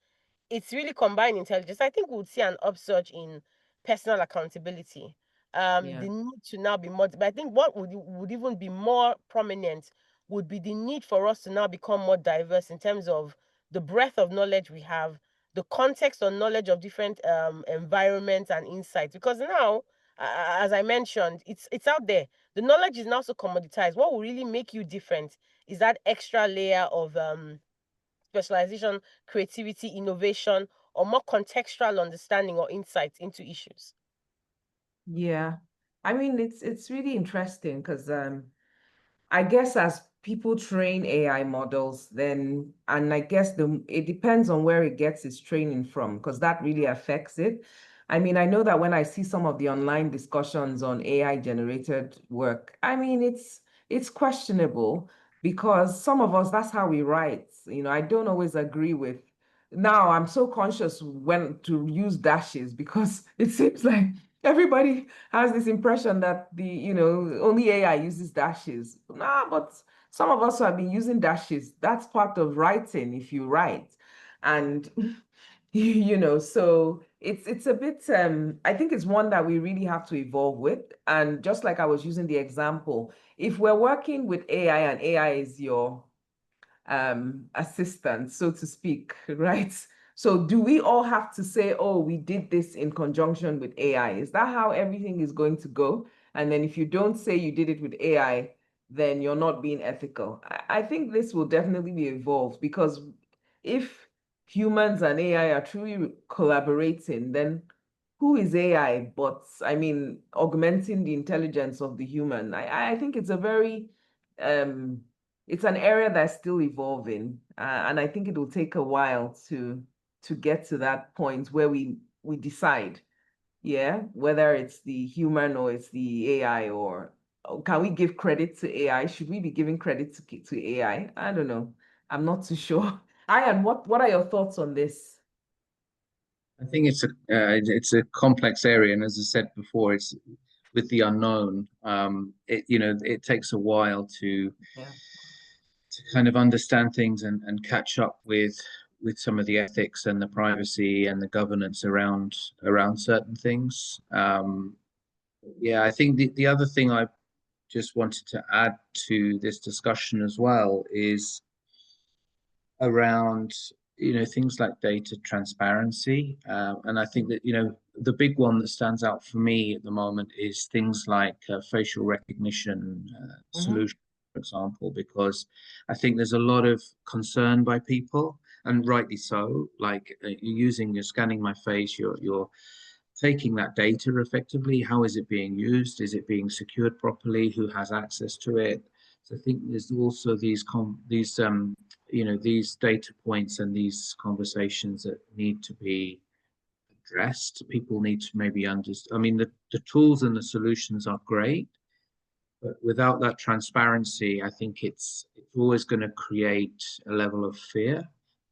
it's really combined intelligence. I think we'll see an upsurge in personal accountability. Yeah. The need to now be more, but I think what would even be more prominent would be the need for us to now become more diverse in terms of the breadth of knowledge we have, the context or knowledge of different environments and insights. Because now, as I mentioned, it's out there. The knowledge is now so commoditized. What will really make you different is that extra layer of specialization, creativity, innovation, or more contextual understanding or insight into issues. Yeah. I mean, it's really interesting because I guess as people train AI models, then, and I guess it depends on where it gets its training from, because that really affects it. I mean, I know that when I see some of the online discussions on AI generated work, I mean, it's questionable because some of us, that's how we write. You know, I don't always agree with. Now I'm so conscious when to use dashes because it seems like everybody has this impression that only AI uses dashes. Nah, but some of us who have been using dashes, that's part of writing if you write. And so it's a bit I think it's one that we really have to evolve with. And just like I was using the example, if we're working with AI and AI is your assistant, so to speak, right? So do we all have to say, oh, we did this in conjunction with AI? Is that how everything is going to go? And then if you don't say you did it with AI, then you're not being ethical. I think this will definitely be evolved because if humans and AI are truly collaborating, then who is AI? But I mean, augmenting the intelligence of the human. I think it's a very it's an area that's still evolving, and I think it will take a while to get to that point where we decide, yeah, whether it's the human or it's the AI, or can we give credit to AI? Should we be giving credit to AI? I don't know. I'm not too sure. Ian, what are your thoughts on this? I think it's a complex area, and as I said before, it's with the unknown. It takes a while Yeah. to kind of understand things and catch up with some of the ethics and the privacy and the governance around certain things. Yeah, I think the other thing I just wanted to add to this discussion as well is around things like data transparency, and I think that the big one that stands out for me at the moment is things like facial recognition solution, for example, because I think there's a lot of concern by people, and rightly so. Like you're scanning my face, you're taking that data effectively. How is it being used? Is it being secured properly? Who has access to it? So I think there's also these data points and these conversations that need to be addressed. People need to maybe understand. I mean, the tools and the solutions are great, but without that transparency, I think it's always going to create a level of fear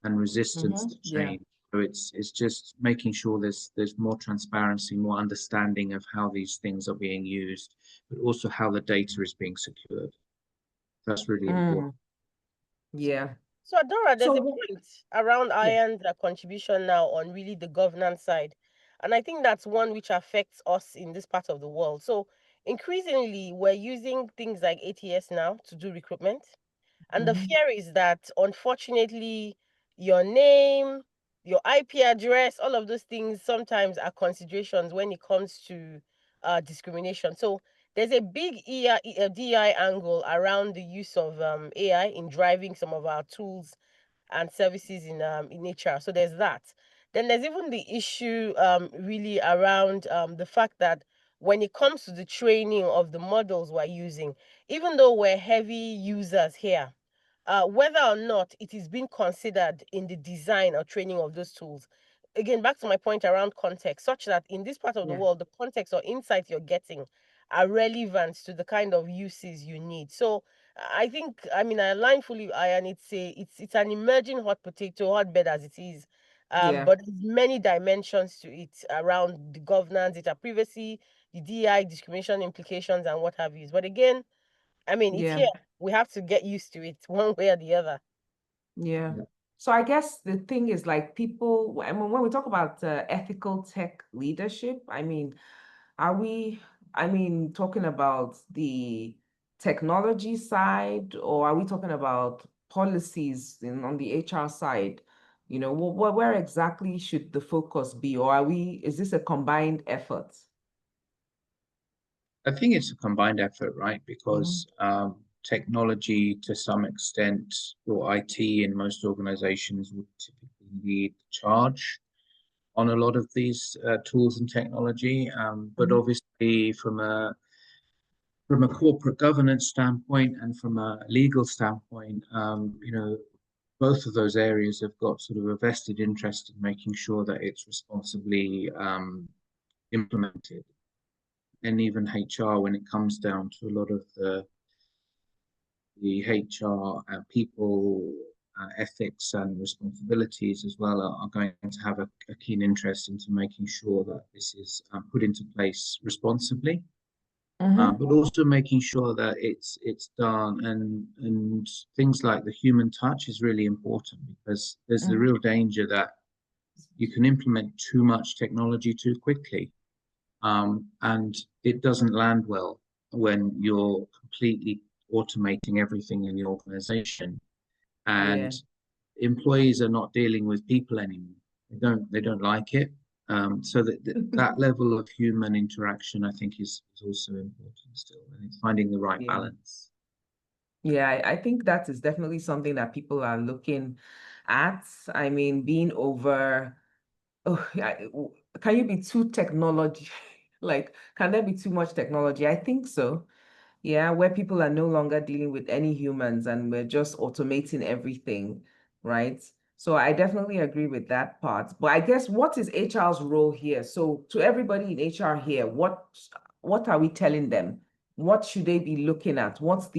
and resistance to Yeah. change. So it's just making sure there's more transparency, more understanding of how these things are being used, but also how the data is being secured. That's really important. Yeah. So Adora, there's a So point around yeah. Iron's contribution now on really the governance side. And I think that's one which affects us in this part of the world. So increasingly, we're using things like ATS now to do recruitment. And the fear is that, unfortunately, your name, your IP address, all of those things sometimes are considerations when it comes to discrimination. So there's a big DI angle around the use of AI in driving some of our tools and services in HR. So there's that. Then there's even the issue really around the fact that when it comes to the training of the models we're using, even though we're heavy users here, whether or not it is being considered in the design or training of those tools. Again, back to my point around context, such that in this part of the Yeah. world, the context or insights you're getting are relevant to the kind of uses you need. So I think, I mean, I align fully with Aya, and it's an emerging hot potato, hotbed as it is. Yeah. But there's many dimensions to it around the governance, data privacy, the DI discrimination implications, and what have you. But again, I mean, it's Yeah. here. We have to get used to it one way or the other. Yeah. So I guess the thing is like people, I mean, when we talk about ethical tech leadership, I mean, are we, I mean, talking about the technology side, or are we talking about policies on the HR side? You know, where exactly should the focus be, or is this a combined effort? I think it's a combined effort, right? Because technology, to some extent, or IT in most organizations would typically lead the charge on a lot of these tools and technology. But obviously, from a corporate governance standpoint and from a legal standpoint, both of those areas have got sort of a vested interest in making sure that it's responsibly implemented. And even HR, when it comes down to a lot of the HR people ethics and responsibilities as well, are going to have a keen interest into making sure that this is put into place responsibly. But also making sure that it's done, and things like the human touch is really important, because there's the real danger that you can implement too much technology too quickly, and it doesn't land well when you're completely automating everything in the organization, Yeah. and employees are not dealing with people anymore. They don't like it. So that level of human interaction, I think, is also important still, and it's finding the right Yeah. balance. Yeah, I think that is definitely something that people are looking at. I mean, being over, oh, yeah, can you be too technology? Like, can there be too much technology? I think so. Yeah, where people are no longer dealing with any humans and we're just automating everything, right? So I definitely agree with that part. But I guess what is HR's role here? So to everybody in HR here, what are we telling them? What should they be looking at? What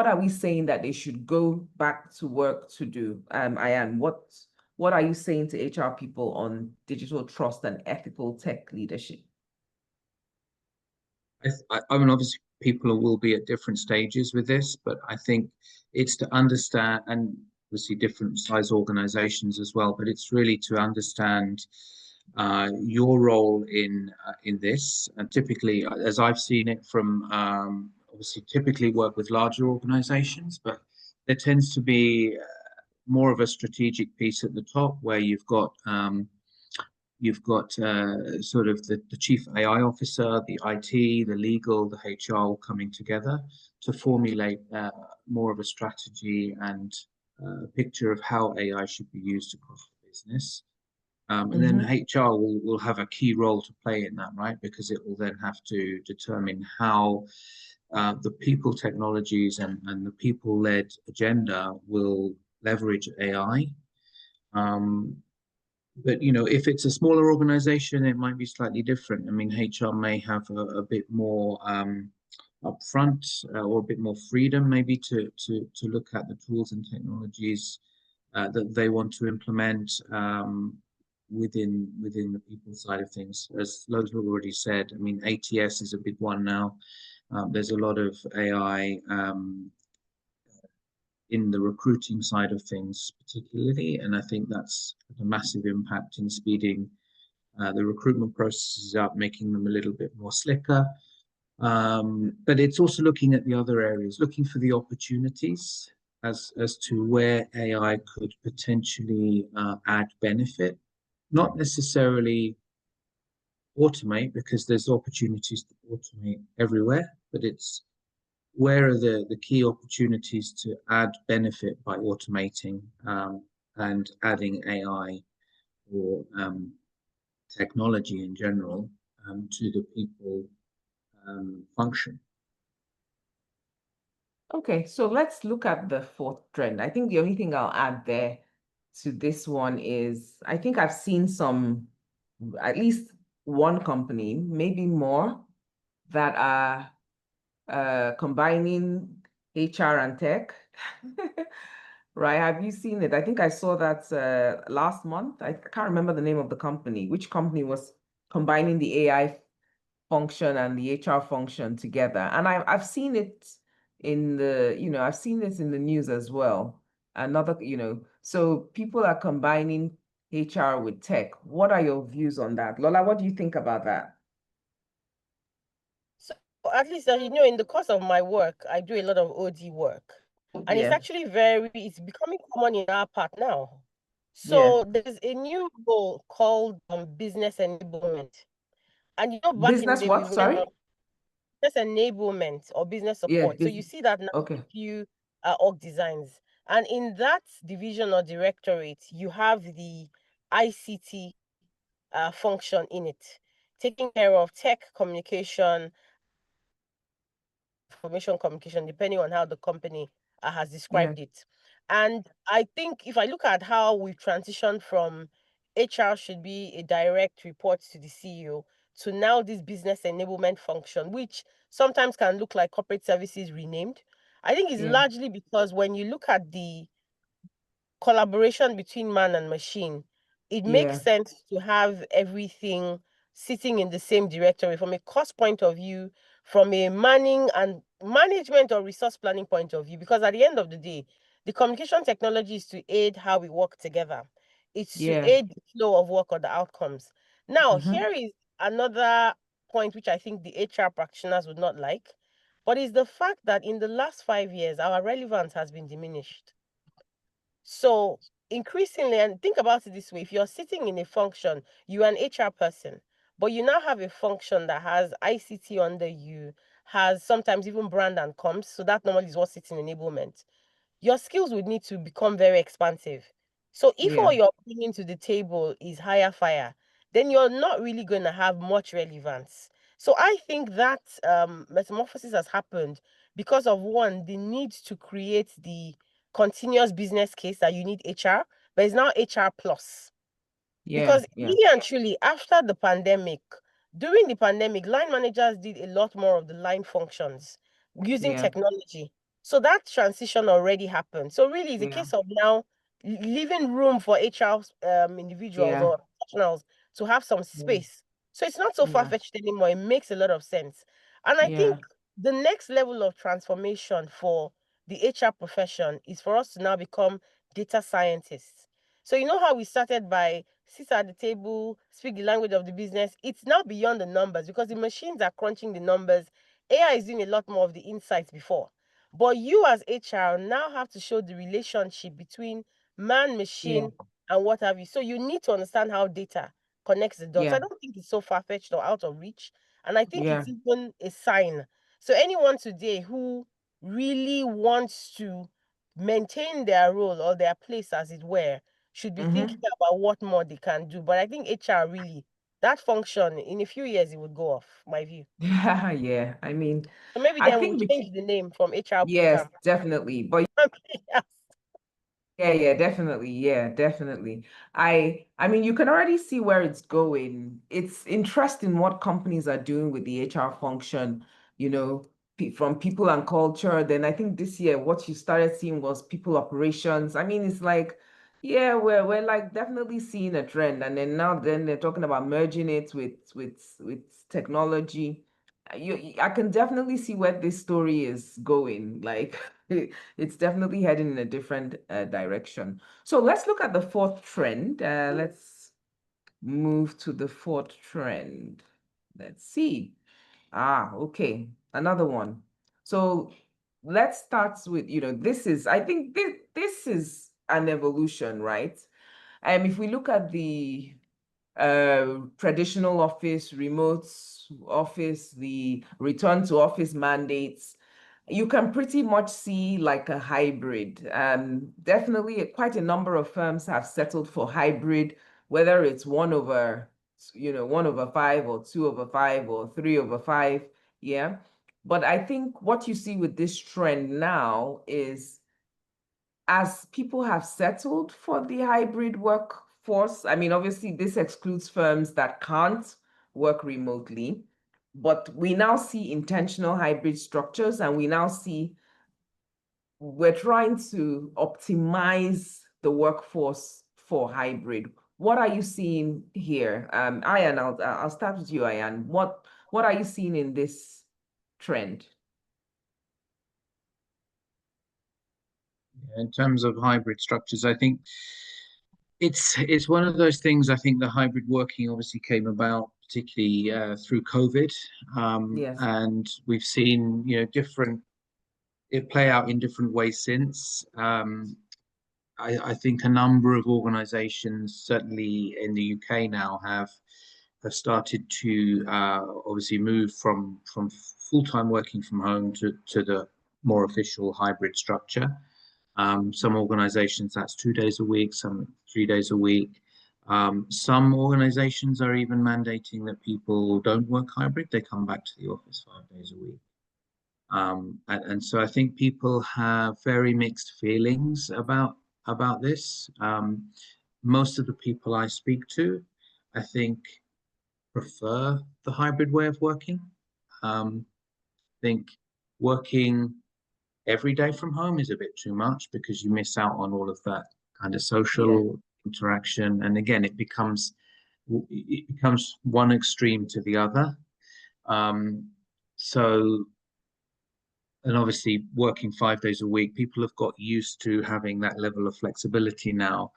are we saying that they should go back to work to do? Ayan, what are you saying to HR people on digital trust and ethical tech leadership? I mean, obviously, people will be at different stages with this, but I think it's to understand, and obviously different size organizations as well, but it's really to understand your role in this. And typically, as I've seen it from obviously typically work with larger organizations, but there tends to be more of a strategic piece at the top, where you've got sort of the chief AI officer, the IT, the legal, the HR all coming together to formulate more of a strategy and a picture of how AI should be used across the business. And then HR will have a key role to play in that, right? Because it will then have to determine how the people technologies and the people-led agenda will leverage AI. But if it's a smaller organization, it might be slightly different. I mean, HR may have a bit more upfront or a bit more freedom, maybe to look at the tools and technologies that they want to implement within the people side of things. As Lola already said, I mean, ATS is a big one now. There's a lot of AI in the recruiting side of things, particularly, and I think that's a massive impact in speeding the recruitment processes up, making them a little bit more slicker. But it's also looking at the other areas, looking for the opportunities as to where AI could potentially add benefit, not necessarily automate, because there's opportunities to automate everywhere, but it's where are the key opportunities to add benefit by automating and adding AI or technology in general to the people function. Okay, so let's look at the fourth trend. I think the only thing I'll add there to this one is I think I've seen at least one company, maybe more, that are combining HR and tech. Right? Have you seen it? I think I saw that last month. I can't remember the name of the company. Which company was combining the AI function and the HR function together? And I've seen it in the, I've seen this in the news as well. Another, so people are combining HR with tech. What are your views on that? Lola, what do you think about that? So at least, as you know, in the course of my work, I do a lot of OD work. And it's Yeah, actually it's becoming common in our part now. yeah. So there's a new role called business enablement. And back in the Business day, we what? were Sorry? business enablement or business Yeah, support. So you see that now in okay. a few org designs. And in that division or directorate, you have the ICT function in it, taking care of tech communication, information communication, depending on how the company has Yeah, described it. And I think if I look at how we've transitioned from HR should be a direct report to the CEO to now this business enablement function, which sometimes can look like corporate services renamed, I think is yeah, largely because when you look at the collaboration between man and machine, it makes yeah, sense to have everything sitting in the same directory from a cost point of view, from a manning and management or resource planning point of view, because at the end of the day, the communication technology is to aid how we work together. It's to yeah. aid the flow of work or the outcomes. Now, Mm-hmm. here is another point which I think the HR practitioners would not like, but is the fact that in the last 5 years, our relevance has been diminished. So increasingly, and think about it this way, if you're sitting in a function, you're an HR person, but you now have a function that has ICT under you, has sometimes even brand and comms. So that normally is what sits in enablement. Your skills would need to become very expansive. So if Yeah, all you're bringing to the table is higher fire, then you're not really going to have much relevance. So I think that metamorphosis has happened because of one, the need to create the continuous business case that you need HR, but it's now HR plus. yeah, Because yeah, really and truly, after the pandemic, during the pandemic, line managers did a lot more of the line functions using yeah, technology. So that transition already happened. So really, it's a yeah, case of now leaving room for HR individuals yeah, or professionals to have some yeah, space. So it's not so yeah, far-fetched anymore. It makes a lot of sense. And I think yeah. the next level of transformation for the HR profession is for us to now become data scientists. So you know how we started by sit at the table, speak the language of the business. It's now beyond the numbers because the machines are crunching the numbers. AI is doing a lot more of the insights before. But you as HR now have to show the relationship between man, Yeah, machine, and what have you. So you need to understand how data connects the dots. yeah, I don't think it's so far-fetched or out of reach. And I think yeah. it's even a sign. So anyone today who really wants to maintain their role or their place, as it were, should be thinking Mm-hmm. about what more they can do. But I think HR really, that function, in a few years, it would go off, my view. Yeah, yeah. I mean, So maybe I then we'll think change the name from HR yes, bootcamp. definitely. But yeah, yeah, definitely. Yeah, definitely. I mean, you can already see where it's going. It's interesting what companies are doing with the HR function, from people and culture. Then I think this year what you started seeing was people operations. I mean, it's like, yeah, we're like definitely seeing a trend. And then they're talking about merging it with technology. I can definitely see where this story is going. Like it's definitely heading in a different direction. So let's look at the fourth trend. Let's move to the fourth trend. Let's see. Okay, another one. So let's start with, I think this is an evolution, right? If we look at the traditional office, remote office, the return to office mandates, you can pretty much see like a hybrid. Definitely quite a number of firms have settled for hybrid, whether it's 1/5 or 2/5 or 3/5. Yeah. But I think what you see with this trend now is as people have settled for the hybrid workforce, I mean, obviously, this excludes firms that can't work remotely, but we now see intentional hybrid structures and we now see we're trying to optimize the workforce for hybrid. What are you seeing here? Ayan, I'll start with you, Ayan. What are you seeing in this trend? In terms of hybrid structures, I think it's one of those things. I think the hybrid working obviously came about particularly through COVID, Yes. and we've seen different it play out in different ways since. I think a number of organisations, certainly in the UK now, have started to obviously move from full-time working from home to the more official hybrid structure. Some organisations that's 2 days a week, some 3 days a week. Some organisations are even mandating that people don't work hybrid; they come back to the office 5 days a week. And so I think people have very mixed feelings about this. Most of the people I speak to, I think, prefer the hybrid way of working. I think working every day from home is a bit too much because you miss out on all of that kind of social interaction. And again, it becomes one extreme to the other. So, and obviously working 5 days a week, people have got used to having that level of flexibility now.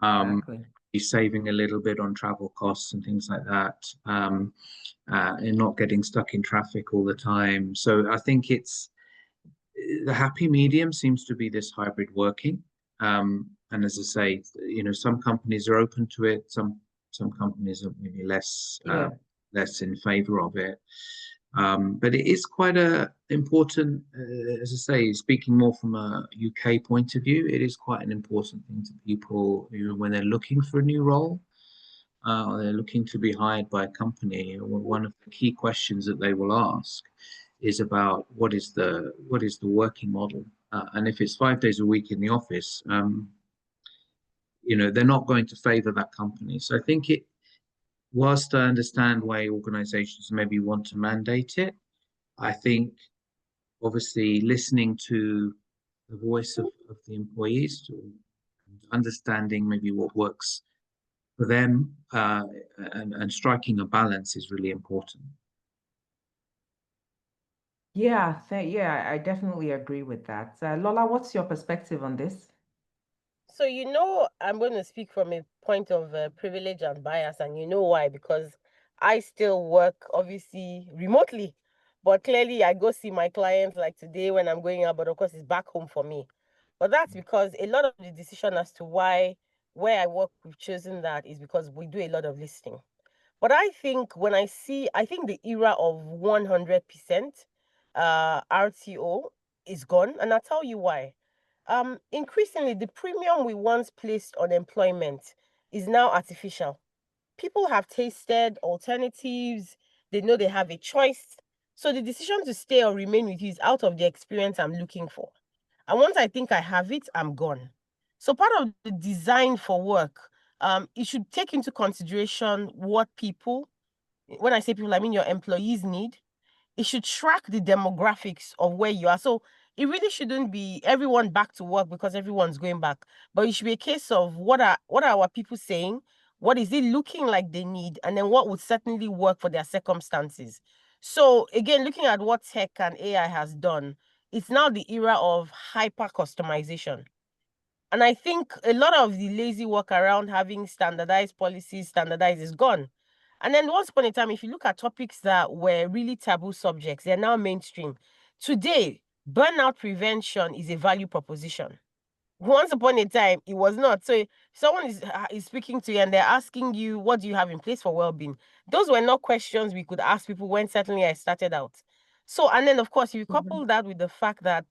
Exactly. You're saving a little bit on travel costs and things like that, and not getting stuck in traffic all the time. So I think it's the happy medium seems to be this hybrid working. And as I say, some companies are open to it. Some companies are maybe less in favor of it. But it is quite a important, as I say, speaking more from a UK point of view, it is quite an important thing to people, when they're looking for a new role, or they're looking to be hired by a company. One of the key questions that they will ask is about what is the working model, and if it's 5 days a week in the office, they're not going to favor that company. So I think whilst I understand why organizations maybe want to mandate it, I think obviously listening to the voice of the employees, to understanding maybe what works for them, and striking a balance is really important. Yeah, I definitely agree with that. Lola, what's your perspective on this? So, I'm going to speak from a point of privilege and bias, and you know why? Because I still work, obviously, remotely, but clearly I go see my clients like today when I'm going out, but of course it's back home for me. But that's because a lot of the decision as to where I work, we've chosen that is because we do a lot of listening. But I think I think the era of 100% RTO is gone, and I'll tell you why. Increasingly, the premium we once placed on employment is now artificial. People have tasted alternatives, they know they have a choice. So the decision to stay or remain with you is out of the experience I'm looking for. And once I think I have it, I'm gone. So part of the design for work, it should take into consideration what people, when I say people, I mean your employees need. It should track the demographics of where you are. So it really shouldn't be everyone back to work because everyone's going back. But it should be a case of what are our people saying? What is it looking like they need? And then what would certainly work for their circumstances. So again, looking at what tech and AI has done, it's now the era of hyper customization. And I think a lot of the lazy work around having standardized policies, standardized is gone. And then once upon a time, if you look at topics that were really taboo subjects, they're now mainstream. Today, burnout prevention is a value proposition. Once upon a time, it was not. So if someone is speaking to you and they're asking you, what do you have in place for well-being? Those were not questions we could ask people when certainly I started out. So, and then of course, you couple that with the fact that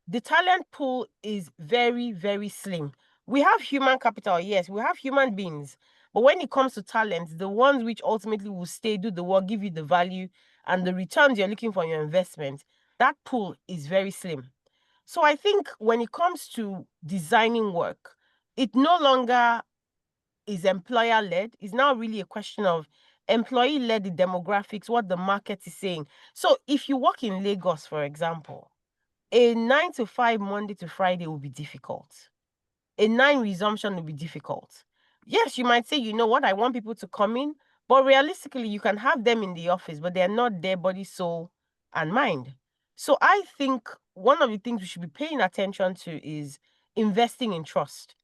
the talent pool is very, very slim. We have human capital, yes, we have human beings. But when it comes to talent, the ones which ultimately will stay, do the work, give you the value and the returns you're looking for in your investment, that pool is very slim. So I think when it comes to designing work, it no longer is employer-led. It's now really a question of employee-led, the demographics, what the market is saying. So if you work in Lagos, for example, A 9 to 5 Monday to Friday will be difficult. A 9 resumption will be difficult. Yes, you might say, you know what, I want people to come in, but realistically, you can have them in the office, but they're not there body, soul, and mind. So I think one of the things we should be paying attention to is investing in trust.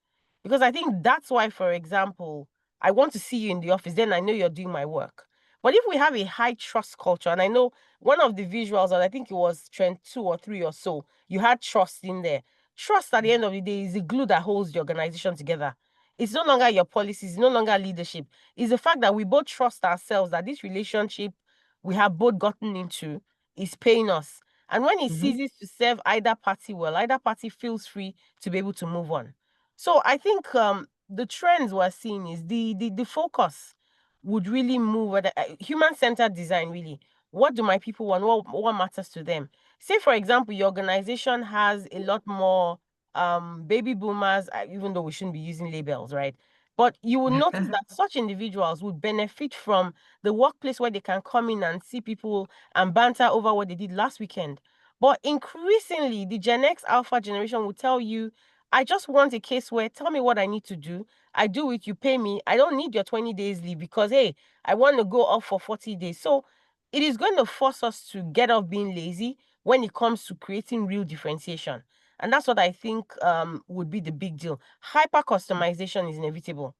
Because I think that's why, for example, I want to see you in the office, then I know you're doing my work. But if we have a high trust culture, and I know one of the visuals, and I think it was trend 2 or 3 or so, you had trust in there. Trust at the end of the day is the glue that holds the organization together. It's no longer your policies, it's no longer leadership. It's the fact that we both trust ourselves that this relationship we have both gotten into is paying us. And when it ceases to serve either party well, either party feels free to be able to move on. So I think the trends we're seeing is the focus would really move at human-centered design, really. What do my people want? What matters to them? Say, for example, your organization has a lot more baby boomers, even though we shouldn't be using labels, right? But you will notice that such individuals would benefit from the workplace where they can come in and see people and banter over what they did last weekend. But increasingly, the Gen X Alpha generation will tell you, I just want a case where tell me what I need to do. I do it, you pay me. I don't need your 20 days leave because, hey, I want to go off for 40 days. So it is going to force us to get off being lazy when it comes to creating real differentiation. And that's what I think would be the big deal. Hyper customization is inevitable.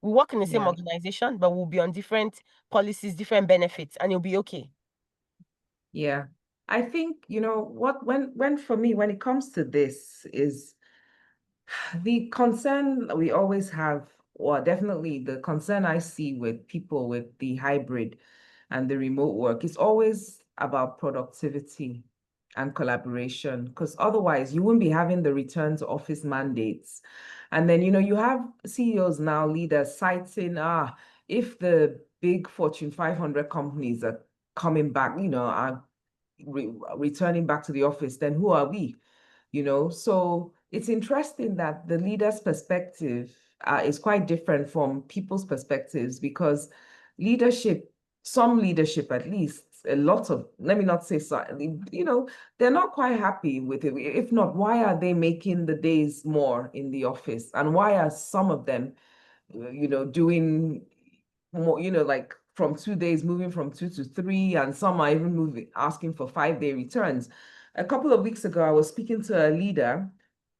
We work in the same organization, but we'll be on different policies, different benefits, and it'll be okay. Yeah. I think, you know, when for me, when it comes to this is the concern we always have, or definitely the concern I see with people with the hybrid and the remote work is always about productivity and collaboration, because otherwise you wouldn't be having the return to office mandates. And then, you know, you have CEOs now, leaders citing, if the big Fortune 500 companies are coming back, you know, are returning back to the office, then who are we? You know, so it's interesting that the leader's perspective is quite different from people's perspectives, because leadership, some leadership at least, a lot of, let me not say so, you know, they're not quite happy with it. If not, why are they making the days more in the office? And why are some of them, you know, doing more, you know, like from 2 days, moving from 2 to 3, and some are even moving, asking for 5-day returns. A couple of weeks ago, I was speaking to a leader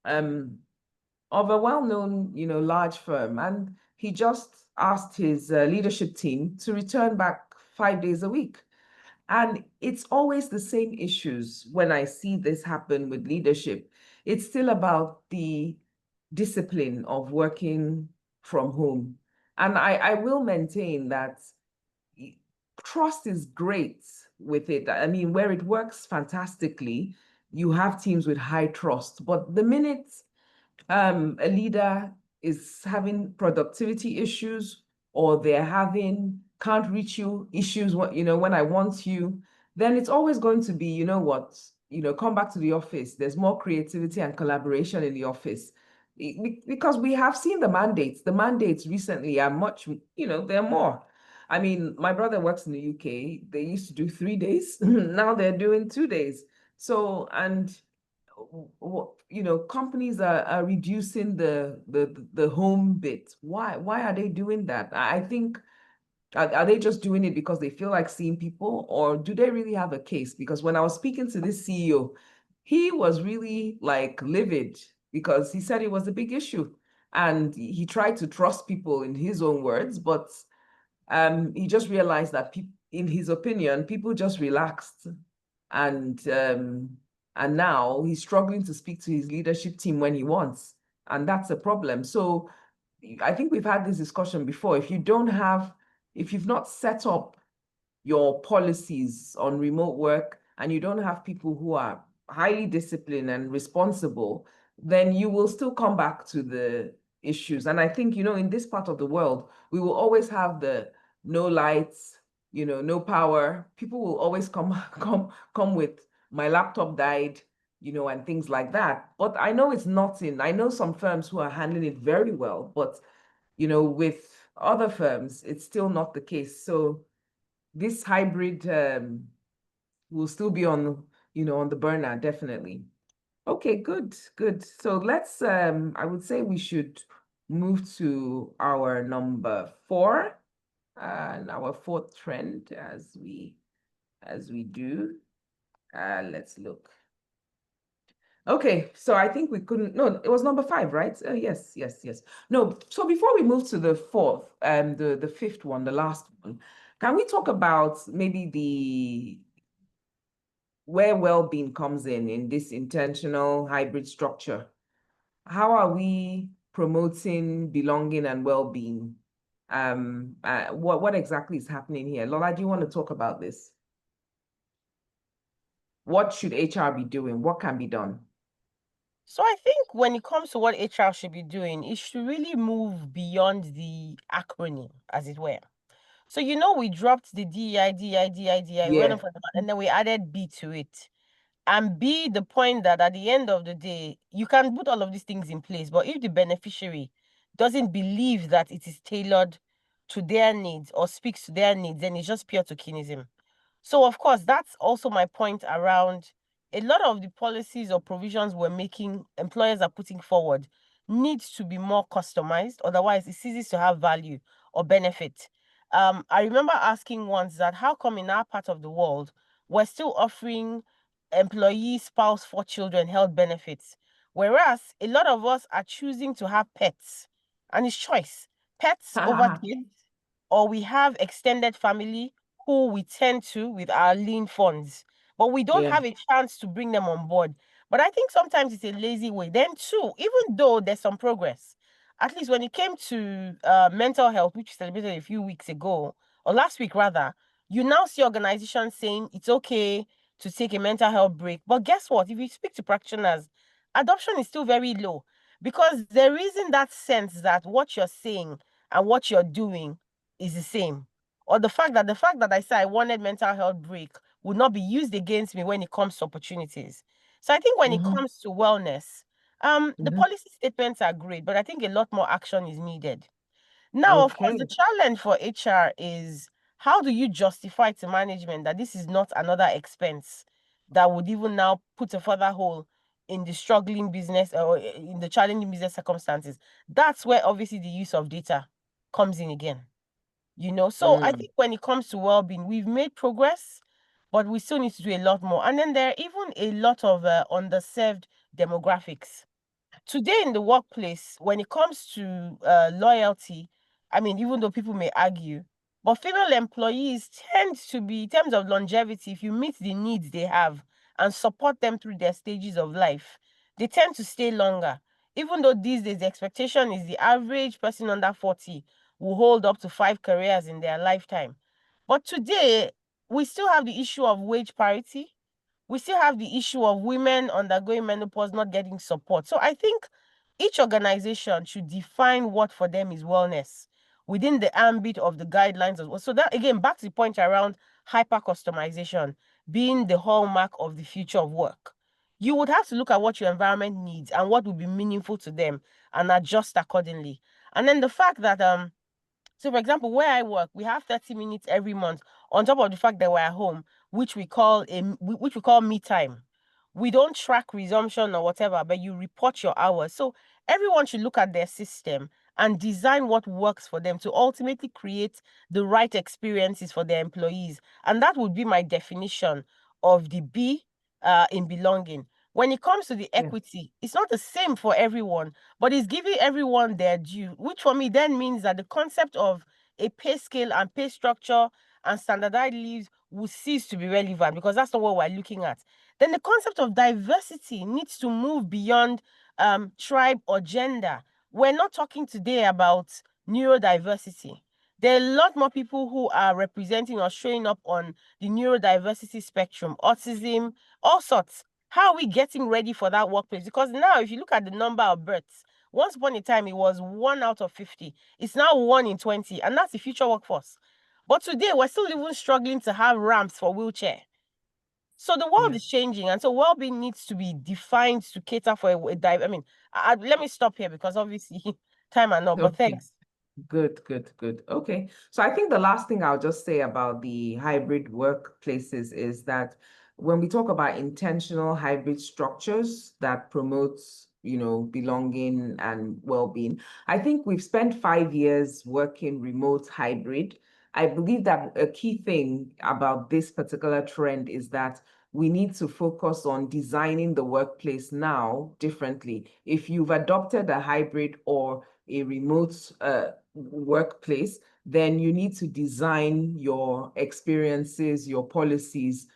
of a well-known, you know, large firm, and he just asked his leadership team to return back 5 days a week. And it's always the same issues when I see this happen with leadership. It's still about the discipline of working from home. And I will maintain that trust is great with it. I mean, where it works fantastically, you have teams with high trust. But the minute a leader is having productivity issues, or they're having can't reach you issues, you know, when I want you, then it's always going to be, you know what, you know, come back to the office. There's more creativity and collaboration in the office. Because we have seen the mandates. The mandates recently are much, you know, they're more. I mean, my brother works in the UK. They used to do 3 days. Now they're doing 2 days. So, and you know, companies are reducing the home bit. Why are they doing that? I think, are they just doing it because they feel like seeing people, or do they really have a case? Because when I was speaking to this CEO, he was really like livid, because he said it was a big issue, and he tried to trust people in his own words, but he just realized that in his opinion, people just relaxed, and now he's struggling to speak to his leadership team when he wants, and that's a problem. So I think we've had this discussion before. If you've not set up your policies on remote work, and you don't have people who are highly disciplined and responsible, then you will still come back to the issues. And I think, you know, in this part of the world, we will always have the no lights, you know, no power. People will always come with my laptop died, you know, and things like that. But I know it's not I know some firms who are handling it very well, but, you know, with other firms, it's still not the case. So this hybrid will still be on, you know, on the burner, definitely. Okay, good, good. So let's, I would say we should move to our number 4, and our 4th trend as we do. Let's look. Okay, so I think we couldn't, no, it was number 5, right? Yes, yes, yes. No, so before we move to the 4th, the 5th one, the last one, can we talk about maybe where well-being comes in this intentional hybrid structure? How are we promoting belonging and well-being? What exactly is happening here? Lola, do you want to talk about this? What should HR be doing? What can be done? So I think when it comes to what HR should be doing, it should really move beyond the acronym, as it were. So we dropped the DEI, DEI, DEI, DEI, we went Yeah. on for and then we added B to it. And B, the point that at the end of the day, you can put all of these things in place, but if the beneficiary doesn't believe that it is tailored to their needs or speaks to their needs, then it's just pure tokenism. So, of course, that's also my point around a lot of the policies or provisions we're making, employers are putting forward, needs to be more customized. Otherwise, it ceases to have value or benefit. I remember asking once that how come in our part of the world, we're still offering employee, spouse, 4 children health benefits, whereas a lot of us are choosing to have pets, and it's choice. Pets over kids, or we have extended family who we tend to with our lean funds, but we don't Yeah. have a chance to bring them on board. But I think sometimes it's a lazy way. Then too, even though there's some progress, at least when it came to mental health, which we celebrated a few weeks ago, or last week rather, you now see organizations saying it's okay to take a mental health break. But guess what? If you speak to practitioners, adoption is still very low because there isn't that sense that what you're saying and what you're doing is the same. Or the fact that I said I wanted mental health break would not be used against me when it comes to opportunities. So I think when it comes to wellness, the policy statements are great, but I think a lot more action is needed. Now, of course, Okay. the challenge for HR is how do you justify to management that this is not another expense that would even now put a further hole in the struggling business or in the challenging business circumstances? That's where obviously the use of data comes in again. So I think when it comes to well-being, we've made progress, but we still need to do a lot more. And then there are even a lot of underserved demographics today in the workplace. When it comes to loyalty, I mean, even though people may argue, but female employees tend to be, in terms of longevity, if you meet the needs they have and support them through their stages of life, they tend to stay longer. Even though these days the expectation is the average person under 40 will hold up to 5 careers in their lifetime. But today, we still have the issue of wage parity. We still have the issue of women undergoing menopause not getting support. So I think each organization should define what for them is wellness within the ambit of the guidelines as well. So that again, back to the point around hyper customization being the hallmark of the future of work. You would have to look at what your environment needs and what would be meaningful to them and adjust accordingly. And then the fact that so, for example, where I work, we have 30 minutes every month on top of the fact that we're at home, which we call me time. We don't track resumption or whatever, but you report your hours. So everyone should look at their system and design what works for them to ultimately create the right experiences for their employees. And that would be my definition of the B in belonging. When it comes to the equity, it's not the same for everyone, but it's giving everyone their due, which for me then means that the concept of a pay scale and pay structure and standardized leaves will cease to be relevant because that's not what we're looking at. Then the concept of diversity needs to move beyond tribe or gender. We're not talking today about neurodiversity. There are a lot more people who are representing or showing up on the neurodiversity spectrum, autism, all sorts. How are we getting ready for that workplace? Because now, if you look at the number of births, once upon a time, it was 1 out of 50. It's now 1 in 20, and that's the future workforce. But today, we're still even struggling to have ramps for wheelchair. So the world is changing, and so well-being needs to be defined to cater for a dive. I mean, let me stop here because obviously time and all, but Okay. thanks. Good, good, good. Okay. So I think the last thing I'll just say about the hybrid workplaces is that when we talk about intentional hybrid structures that promotes, belonging and well-being, I think we've spent 5 years working remote hybrid. I believe that a key thing about this particular trend is that we need to focus on designing the workplace now differently. If you've adopted a hybrid or a remote workplace, then you need to design your experiences, your policies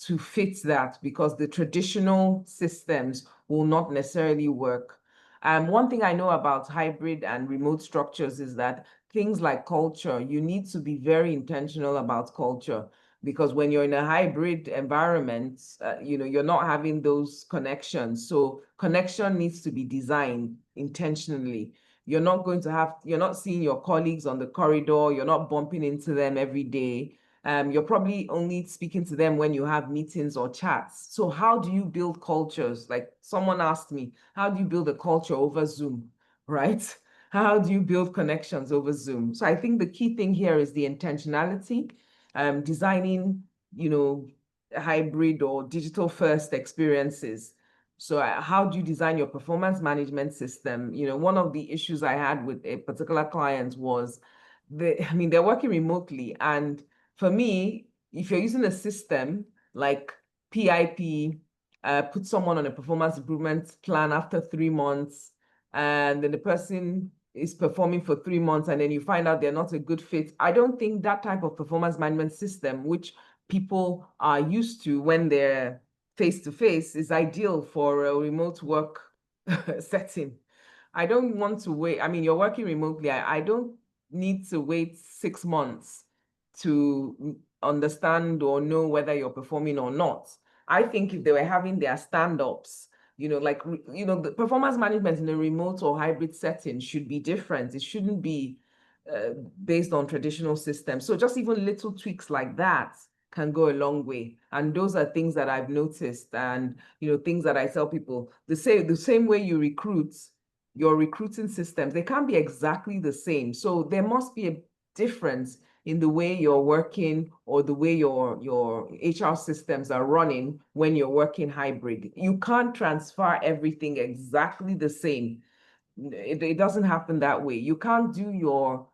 to fit that, because the traditional systems will not necessarily work. One thing I know about hybrid and remote structures is that things like culture, you need to be very intentional about culture, because when you're in a hybrid environment, you're not having those connections. So connection needs to be designed intentionally. You're not seeing your colleagues on the corridor, you're not bumping into them every day. You're probably only speaking to them when you have meetings or chats. So how do you build cultures? Like someone asked me, how do you build a culture over Zoom, right? How do you build connections over Zoom? So I think the key thing here is the intentionality, designing, hybrid or digital first experiences. So how do you design your performance management system? One of the issues I had with a particular client was they're working remotely, and for me, if you're using a system like PIP, put someone on a performance improvement plan after 3 months, and then the person is performing for 3 months, and then you find out they're not a good fit. I don't think that type of performance management system, which people are used to when they're face-to-face, is ideal for a remote work setting. I don't want to wait. I mean, you're working remotely. I don't need to wait 6 months to understand or know whether you're performing or not. I think if they were having their stand-ups, the performance management in a remote or hybrid setting should be different. It shouldn't be based on traditional systems. So just even little tweaks like that can go a long way. And those are things that I've noticed, and things that I tell people. The same way you recruit, your recruiting systems, they can't be exactly the same. So there must be a difference in the way you're working or the way your HR systems are running when you're working hybrid. You can't transfer everything exactly the same. It doesn't happen that way. You can't do your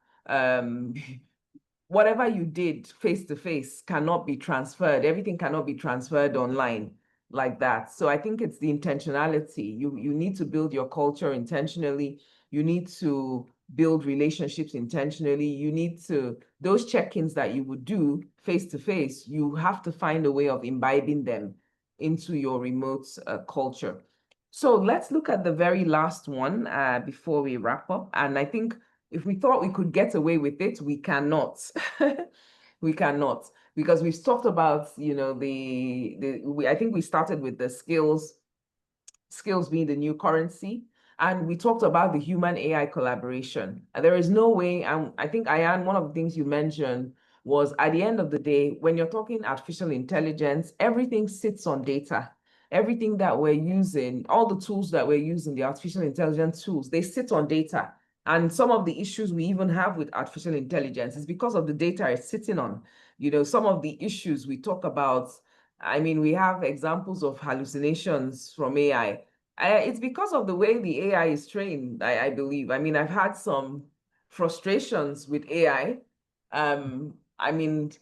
whatever you did face to face cannot be transferred. Everything cannot be transferred online like that. So I think it's the intentionality. You need to build your culture intentionally. You need to build relationships intentionally. You need to, those check-ins that you would do face to face, you have to find a way of imbibing them into your remote culture. So let's look at the very last one before we wrap up. And I think if we thought we could get away with it, we cannot. We cannot, because we've talked about, I think we started with the skills being the new currency. And we talked about the human AI collaboration. And there is no way, and I think, Ayan, one of the things you mentioned was, at the end of the day, when you're talking artificial intelligence, everything sits on data. Everything that we're using, all the tools that we're using, the artificial intelligence tools, they sit on data. And some of the issues we even have with artificial intelligence is because of the data it's sitting on. Some of the issues we talk about, I mean, we have examples of hallucinations from AI. It's because of the way the AI is trained, I believe. I mean, I've had some frustrations with AI. I mean,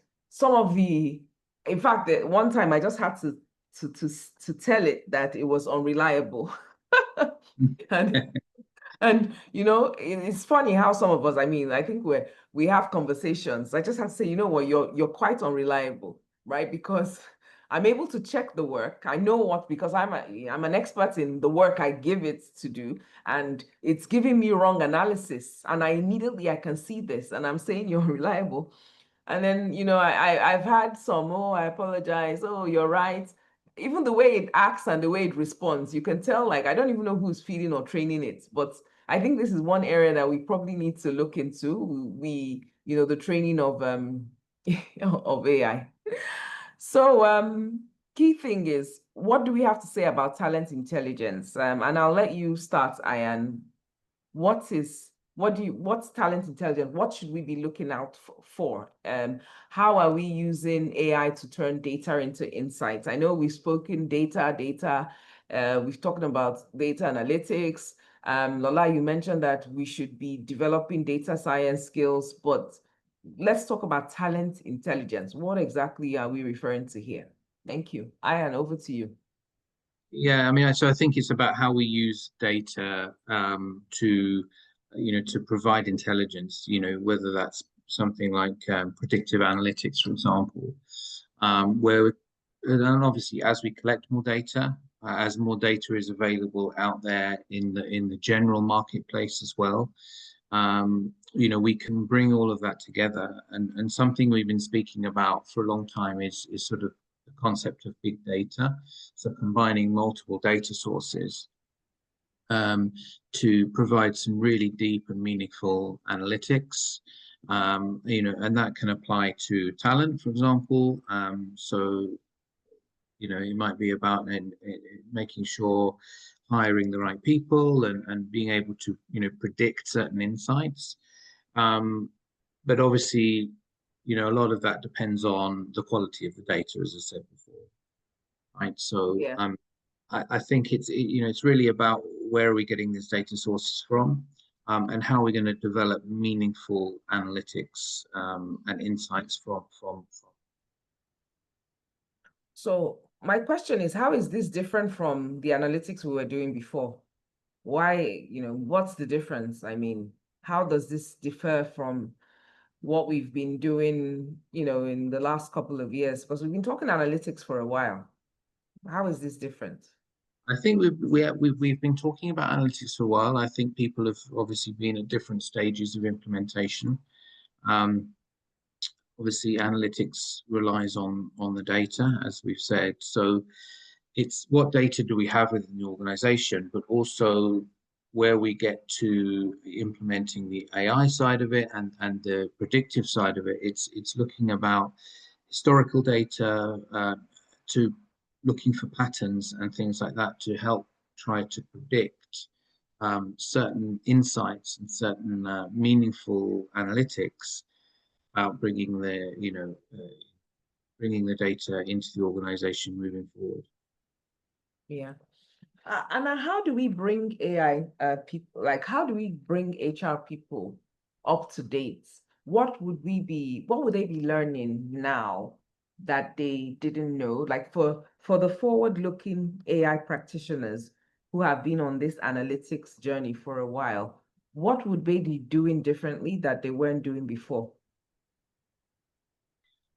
in fact, one time I just had to tell it that it was unreliable. And it's funny how some of us, I mean, I think we have conversations. I just have to say, you know what, you're quite unreliable, right? Because I'm able to check the work. I know what, because I'm an expert in the work I give it to do, and it's giving me wrong analysis. And I can see this, and I'm saying you're reliable. And then, I've had some, oh, I apologize. Oh, you're right. Even the way it acts and the way it responds, you can tell, like, I don't even know who's feeding or training it. But I think this is one area that we probably need to look into. The training of of AI. So key thing is, what do we have to say about talent intelligence? And I'll let you start, Ayan. What is what's talent intelligence? What should we be looking out for? How are we using AI to turn data into insights? I know we've spoken data, we've talked about data analytics. Lola, you mentioned that we should be developing data science skills, but let's talk about talent intelligence. What exactly are we referring to here? Thank you. Ayan, over to you. Yeah, I mean, so I think it's about how we use data to, to provide intelligence, whether that's something like predictive analytics, for example, where, and obviously as we collect more data, as more data is available out there in the general marketplace as well, we can bring all of that together. And something we've been speaking about for a long time is sort of the concept of big data. So combining multiple data sources to provide some really deep and meaningful analytics. And that can apply to talent, for example. So it might be about making sure hiring the right people and being able to, predict certain insights. But obviously, a lot of that depends on the quality of the data, as I said before, right? So Yeah. I think it's really about where are we getting these data sources from, and how are we going to develop meaningful analytics and insights from. So my question is, how is this different from the analytics we were doing before? Why, what's the difference? I mean, how does this differ from what we've been doing, in the last couple of years? Because we've been talking analytics for a while. How is this different? I think we've been talking about analytics for a while. I think people have obviously been at different stages of implementation. Um, Obviously, analytics relies on the data, as we've said. So it's what data do we have within the organization, but also where we get to implementing the AI side of it and the predictive side of it. It's looking about historical data to looking for patterns and things like that to help try to predict certain insights and certain meaningful analytics about bringing the data into the organization moving forward. Yeah. Anna, how do we bring AI people, like how do we bring HR people up to date? What would they be learning now that they didn't know? Like for the forward-looking AI practitioners who have been on this analytics journey for a while, what would they be doing differently that they weren't doing before?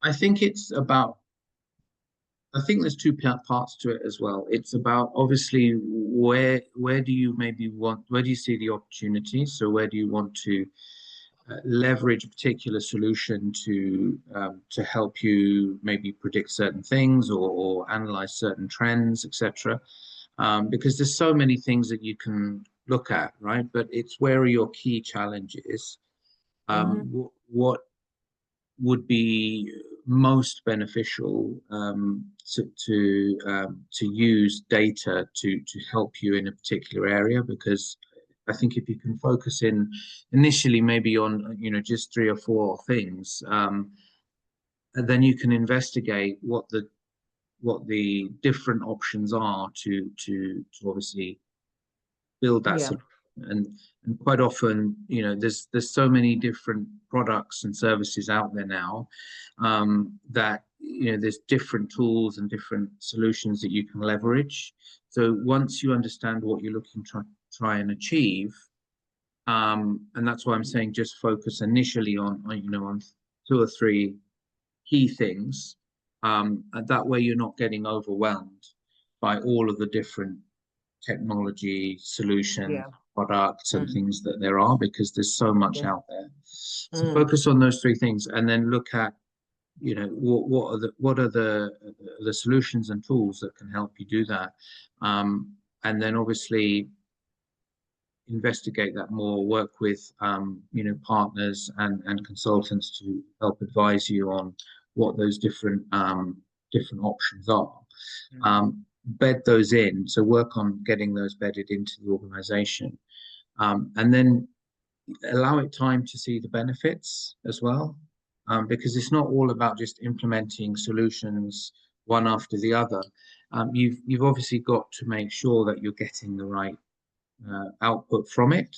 I think there's two parts to it as well. It's about obviously where do you see the opportunities? So where do you want to leverage a particular solution to help you maybe predict certain things or analyze certain trends, etc. Because there's so many things that you can look at, right? But it's where are your key challenges? What would be most beneficial to use data to help you in a particular area, because I think if you can focus in initially maybe on just 3 or 4 things, and then you can investigate what the different options are to obviously build that solution. And quite often, there's so many different products and services out there now, that there's different tools and different solutions that you can leverage. So once you understand what you're looking to try and achieve, and that's why I'm saying just focus initially on 2 or 3 key things, and that way you're not getting overwhelmed by all of the different technology solutions, products and things that there are, because there's so much out there. So focus on those 3 things and then look at what are the solutions and tools that can help you do that, and then obviously investigate that more, work with partners and consultants to help advise you on what those different options are. Bed those in, so work on getting those bedded into the organization, and then allow it time to see the benefits as well, because it's not all about just implementing solutions one after the other. You've obviously got to make sure that you're getting the right output from it,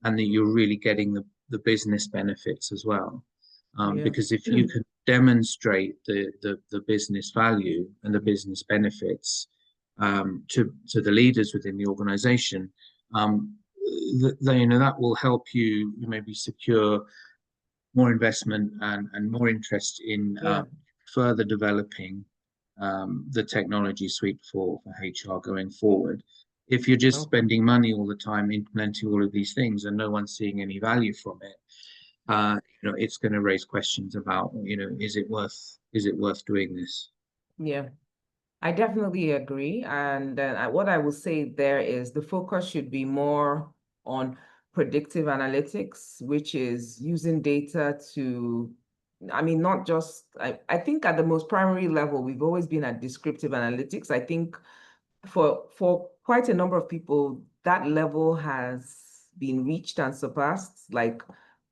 and that you're really getting the business benefits as well. Yeah. Because if you can demonstrate the business value and the business benefits to the leaders within the organization, that will help you maybe secure more investment and more interest in Yeah. further developing the technology suite for HR going forward. If you're just Okay. spending money all the time implementing all of these things and no one's seeing any value from it, it's going to raise questions about, is it worth doing this? Yeah. I definitely agree. And then what I will say there is the focus should be more on predictive analytics, which is using data to, I mean, not just, I think at the most primary level, we've always been at descriptive analytics. I think for quite a number of people, that level has been reached and surpassed, like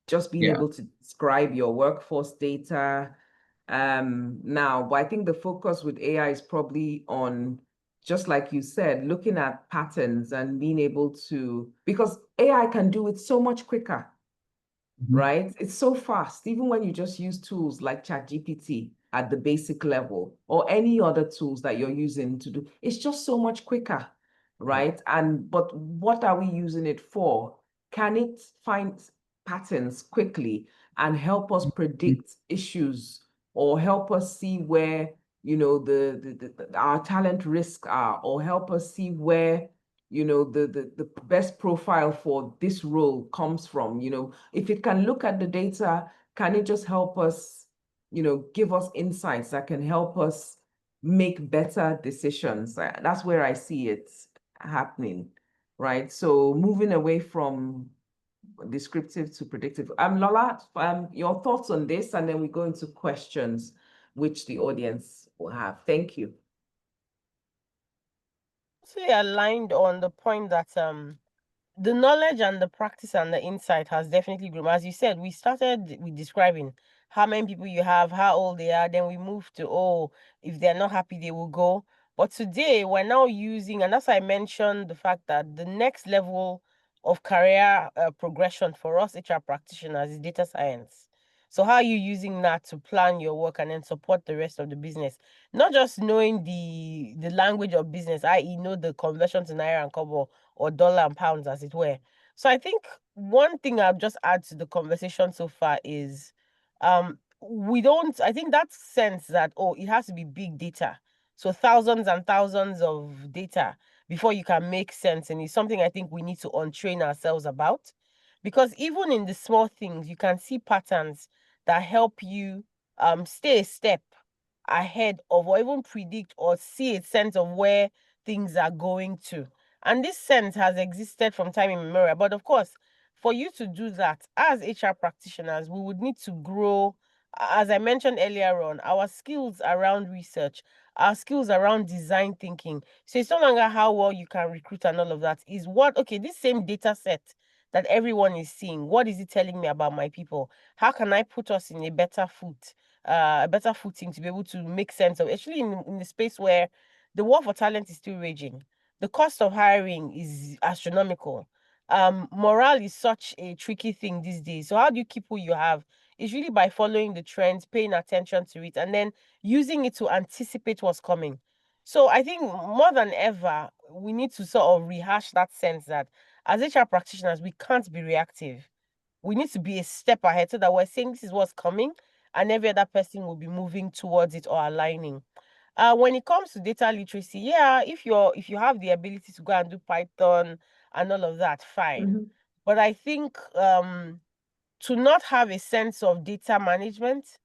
just being Yeah. able to describe your workforce data. Now, but I think the focus with AI is probably on, just like you said, looking at patterns and being able to, because AI can do it so much quicker, Mhm. right? It's so fast, even when you just use tools like ChatGPT at the basic level or any other tools that you're using to do, it's just so much quicker, right? But what are we using it for? Can it find patterns quickly and help us predict issues or help us see where, our talent risks are, or help us see where the best profile for this role comes from? If it can look at the data, can it just help us, give us insights that can help us make better decisions? That's where I see it happening, right? So moving away from descriptive to predictive. Lola, your thoughts on this, and then we go into questions which the audience will have. Thank you. Say aligned on the point that the knowledge and the practice and the insight has definitely grown. As you said, we started with describing how many people you have, how old they are, then we moved to, oh, if they're not happy, they will go. But today we're now using, and as I mentioned, the fact that the next level of career progression for us HR practitioners is data science. So how are you using that to plan your work and then support the rest of the business? Not just knowing the language of business, i.e., know the conversion to naira and kobo or dollar and pounds, as it were. So I think one thing I'll just add to the conversation so far is we don't, I think that sense that, oh, it has to be big data. So thousands and thousands of data before you can make sense. And it's something I think we need to untrain ourselves about. Because even in the small things, you can see patterns that help you stay a step ahead of, or even predict or see a sense of where things are going to. And this sense has existed from time immemorial. But of course, for you to do that as HR practitioners, we would need to grow, as I mentioned earlier on, our skills around research, our skills around design thinking. So it's no longer how well you can recruit and all of that. Is what, okay, this same data set that everyone is seeing, what is it telling me about my people? How can I put us in a better footing to be able to make sense of, actually in the space where the war for talent is still raging. The cost of hiring is astronomical. Morale is such a tricky thing these days. So how do you keep who you have? It's really by following the trends, paying attention to it, and then using it to anticipate what's coming. So I think more than ever, we need to sort of rehash that sense that as HR practitioners, we can't be reactive. We need to be a step ahead so that we're saying this is what's coming, and every other person will be moving towards it or aligning. When it comes to data literacy, yeah, if you have the ability to go and do Python and all of that, fine. But I think to not have a sense of data management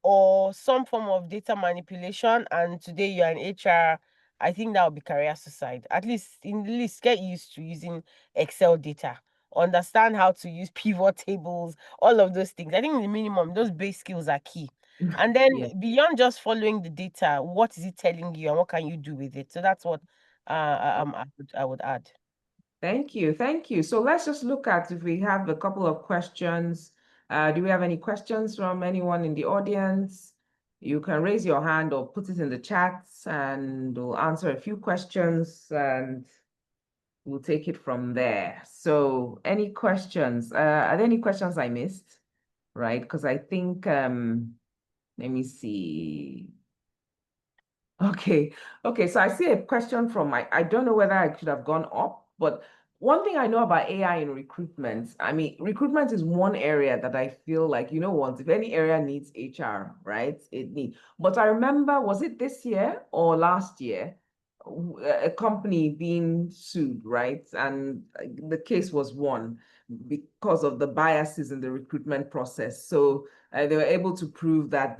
or some form of data manipulation, and today you're an HR, I think that would be career suicide. At least get used to using Excel data. Understand how to use pivot tables, all of those things. I think the minimum, those base skills are key. And then Yeah. beyond just following the data, what is it telling you and what can you do with it? So that's what I would add. Thank you. Thank you. So let's just look at if we have a couple of questions. Do we have any questions from anyone in the audience? You can raise your hand or put it in the chat and we'll answer a few questions and we'll take it from there. So any questions? Are there any questions I missed? Right? Because I think, let me see. Okay. Okay. So I see a question from I don't know whether I should have gone up, but one thing I know about AI in recruitment, I mean, recruitment is one area that I feel like, you know what, if any area needs HR, right? It needs. But I remember, was it this year or last year, a company being sued, right? And the case was won because of the biases in the recruitment process. So they were able to prove that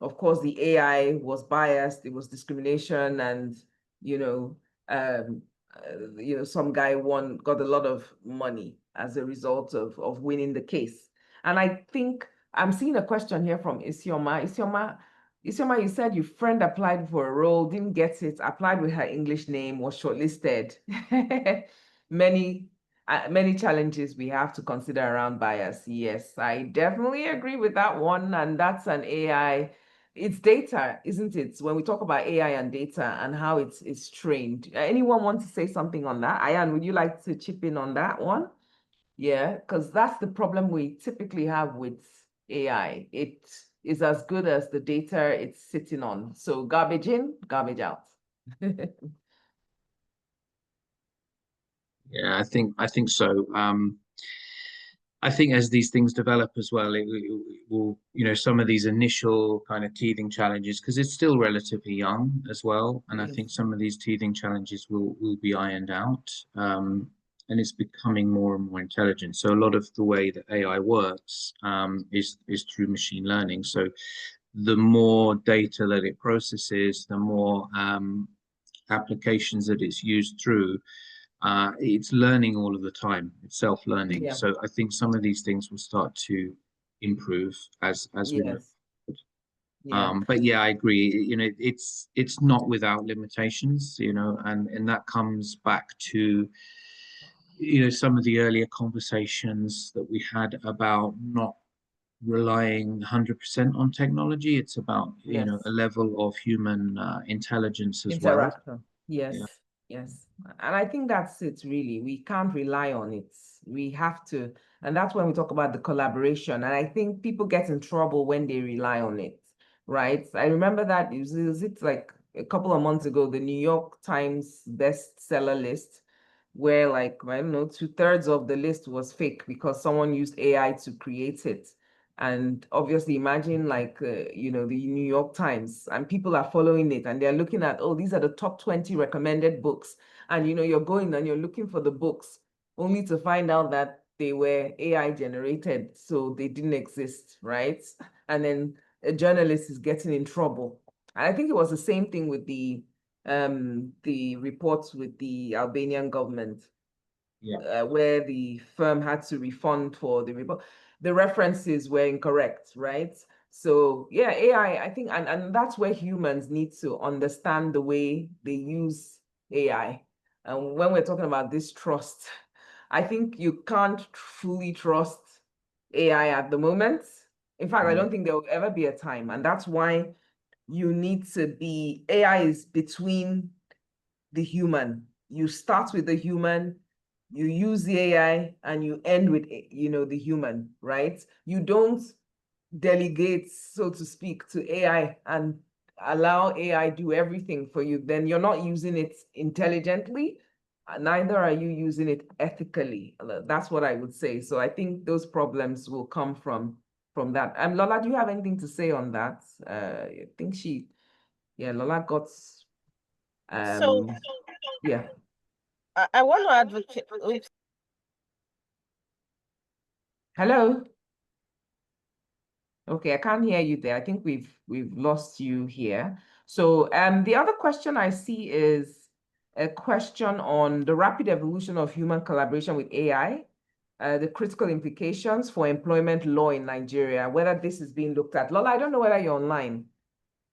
of course, the AI was biased, it was discrimination, and you know, some guy got a lot of money as a result of winning the case. And I think I'm seeing a question here from Isioma. Isioma, you said your friend applied for a role, didn't get it, applied with her English name, was shortlisted. Many challenges we have to consider around bias. Yes, I definitely agree with that one. And that's an AI. It's data, isn't it? When we talk about AI and data and how it's trained. Anyone want to say something on that? Ayan, would you like to chip in on that one? Yeah, because that's the problem we typically have with AI. It is as good as the data it's sitting on. So garbage in, garbage out. Yeah, I think so. I think as these things develop as well, it will, some of these initial kind of teething challenges, because it's still relatively young as well, and I Yes. think some of these teething challenges will be ironed out, and it's becoming more and more intelligent. So a lot of the way that AI works is through machine learning. So the more data that it processes, the more applications that it's used through, it's learning all of the time. It's self-learning. Yeah. So I think some of these things will start to improve as we move. Yes. Yeah. But yeah, I agree. It's not without limitations, and that comes back to, some of the earlier conversations that we had about not relying 100% on technology. It's about, Yes. a level of human intelligence as well. Interaction. Yes. Yeah. Yes. And I think that's it, really. We can't rely on it. We have to. And that's when we talk about the collaboration. And I think people get in trouble when they rely on it, right? I remember that was it like a couple of months ago, the New York Times bestseller list, where like, I don't know, 2/3 of the list was fake because someone used AI to create it. And obviously, imagine like, the New York Times, and people are following it and they're looking at, oh, these are the top 20 recommended books. And, you're going and you're looking for the books only to find out that they were AI generated. So they didn't exist, right? And then a journalist is getting in trouble. And I think it was the same thing with the reports with the Albanian government, Yeah. where the firm had to refund for the report. The references were incorrect, right? So yeah, AI, I think, and that's where humans need to understand the way they use AI. And when we're talking about this trust, I think you can't fully trust AI at the moment. In fact, I don't think there will ever be a time. And that's why you need to be, AI is between the human. You start with the human, you use the AI, and you end with, the human, right? You don't delegate, so to speak, to AI and allow AI do everything for you. Then you're not using it intelligently, neither are you using it ethically. That's what I would say. So I think those problems will come from that. Lola, do you have anything to say on that? I think Lola got So yeah. I want to advocate. Oops. Hello. Okay, I can't hear you there. I think we've lost you here. So the other question I see is a question on the rapid evolution of human collaboration with AI, the critical implications for employment law in Nigeria, whether this is being looked at. Lola, I don't know whether you're online,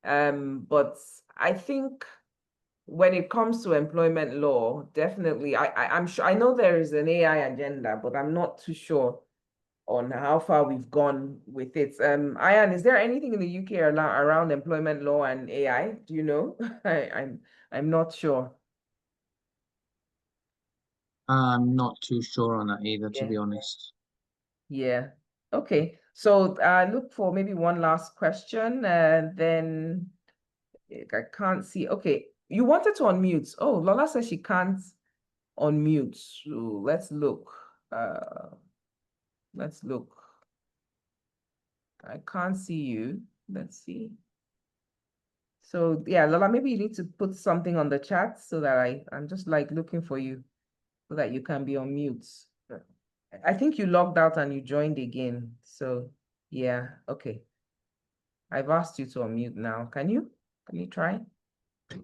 but I think when it comes to employment law, definitely, I'm sure, I know there is an AI agenda, but I'm not too sure on how far we've gone with it. Ayan, is there anything in the UK around employment law and AI? Do you know? I'm not sure. I'm not too sure on that either, to Yeah. be honest. Yeah. Okay. So look for maybe one last question, and then I can't see. Okay, you wanted to unmute. Oh, Lola says she can't unmute. So let's look. Let's look. I can't see you. Let's see. So yeah, Lola, maybe you need to put something on the chat so that I'm just like looking for you so that you can be on mute. I think you logged out and you joined again. So yeah, okay. I've asked you to unmute now. Can you try?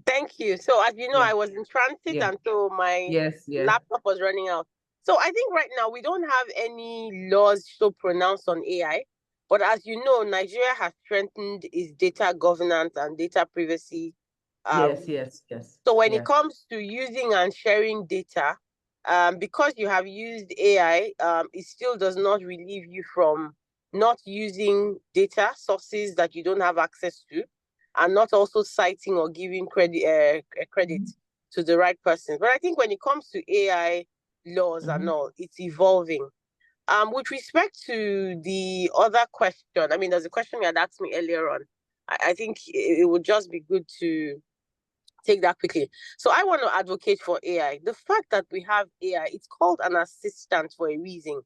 Thank you. So as you know, Yeah, I was in transit yeah, until my yes, yeah, laptop was running out. So I think right now we don't have any laws so pronounced on AI. But as you know, Nigeria has strengthened its data governance and data privacy. yes, yes, yes, So when it yeah, comes to using and sharing data, because you have used AI, it still does not relieve you from not using data sources that you don't have access to, and not also citing or giving credit to the right person. But I think when it comes to AI laws and all, it's evolving. With respect to the other question, I mean, there's a question you had asked me earlier on. I think it would just be good to take that quickly. So I want to advocate for AI. The fact that we have AI, it's called an assistant for a reason.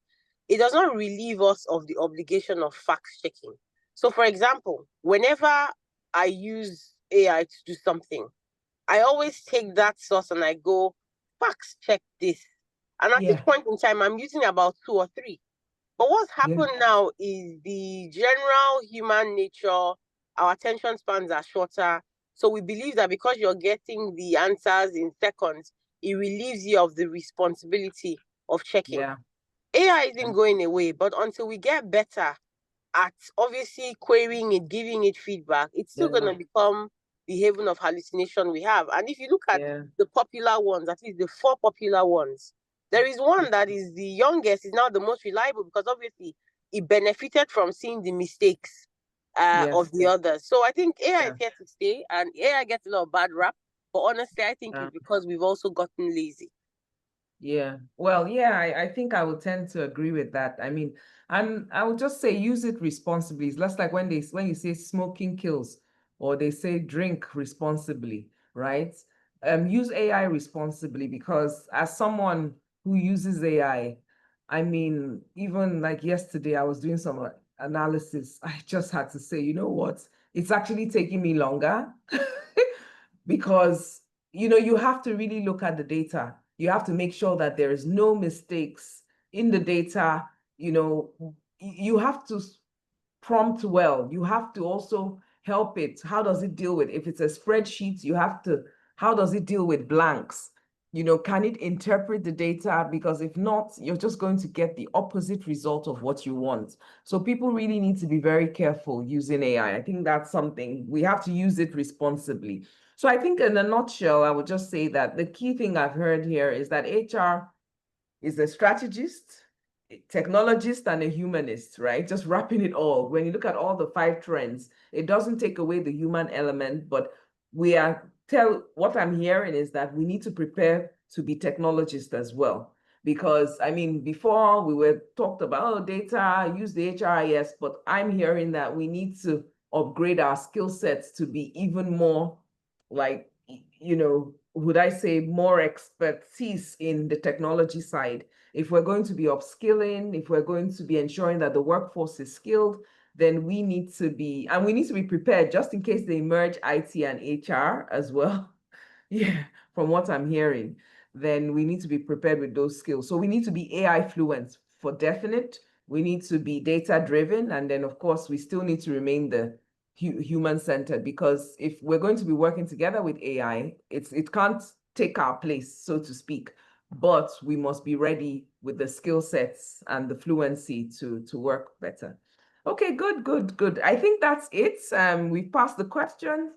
It does not relieve us of the obligation of fact checking. So, for example, whenever I use AI to do something, I always take that source and I go, fact check this. And at this yeah, point in time, I'm using about 2 or 3. But what's yeah, happened now is the general human nature, our attention spans are shorter. So we believe that because you're getting the answers in seconds, it relieves you of the responsibility of checking. yeah, AI isn't going away, but until we get better at obviously querying it, giving it feedback, it's still going to become the haven of hallucination we have. And if you look at yeah, the popular ones, at least the 4 popular ones, there is one that is the youngest, is now the most reliable because obviously it benefited from seeing the mistakes of yes, the others. So I think AI yeah, is here to stay, and AI gets a lot of bad rap. But honestly, I think yeah. it's because we've also gotten lazy. Yeah. Well, yeah, I think I would tend to agree with that. I mean, I would just say use it responsibly. It's less like when you say smoking kills or they say drink responsibly, right? Use AI responsibly because as someone who uses AI, I mean, even like yesterday, I was doing some analysis. I just had to say, you know what? It's actually taking me longer because you have to really look at the data. You have to make sure that there is no mistakes in the data. You have to prompt well. You have to also help it. How does it deal with, if it's a spreadsheet, how does it deal with blanks? Can it interpret the data? Because if not, you're just going to get the opposite result of what you want. So people really need to be very careful using AI. I think that's something we have to use it responsibly. So I think in a nutshell, I would just say that the key thing I've heard here is that HR is a strategist, a technologist, and a humanist, right? Just wrapping it all. When you look at all the 5 trends, it doesn't take away the human element, but what I'm hearing is that we need to prepare to be technologists as well. Because I mean, before we were talked about data, use the HRIS, but I'm hearing that we need to upgrade our skill sets to be even more like, would I say more expertise in the technology side. If we're going to be upskilling, if we're going to be ensuring that the workforce is skilled, then we need to be prepared just in case they merge IT and HR as well. Yeah, from what I'm hearing, then we need to be prepared with those skills. So we need to be AI fluent for definite. We need to be data driven. And then, of course, we still need to remain the human centered, because if we're going to be working together with AI, it can't take our place, so to speak. But we must be ready with the skill sets and the fluency to work better. Okay, good. I think that's it. We've passed the questions.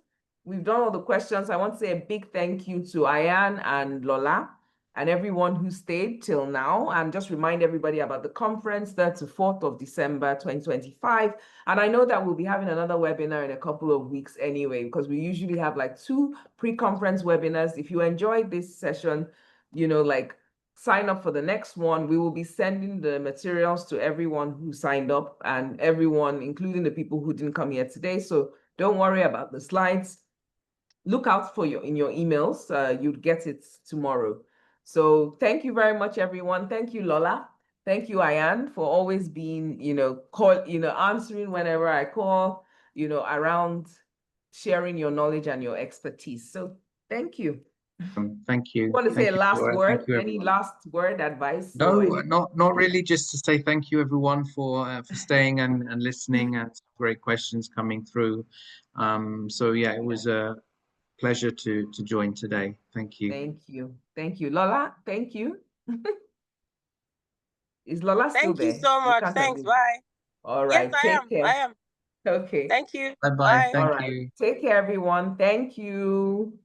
we've done all the questions. I want to say a big thank you to Ayan and Lola and everyone who stayed till now. And just remind everybody about the conference, 3rd to 4th of December 2025. And I know that we'll be having another webinar in a couple of weeks anyway, because we usually have like 2 pre-conference webinars. If you enjoyed this session, you know, like sign up for the next one. We will be sending the materials to everyone who signed up and everyone, including the people who didn't come here today. So don't worry about the slides. Look out for in your emails. You'd get it tomorrow. So thank you very much, everyone. Thank you, Lola. Thank you, Ayan, for always being, answering whenever I call, around sharing your knowledge and your expertise. So thank you. Thank you. You want to say a last word? Any everyone. last word, advice? No, not really. Just to say thank you, everyone, for staying and listening, and great questions coming through. So yeah, it was a pleasure to join today. Thank you. Thank you, Lola. Thank you. Is Lola still there? Thank you so much. Thanks. Bye. All right. Yes, I am. Okay. Thank you. Bye-bye. Bye. Thank you. Take care, everyone. Thank you.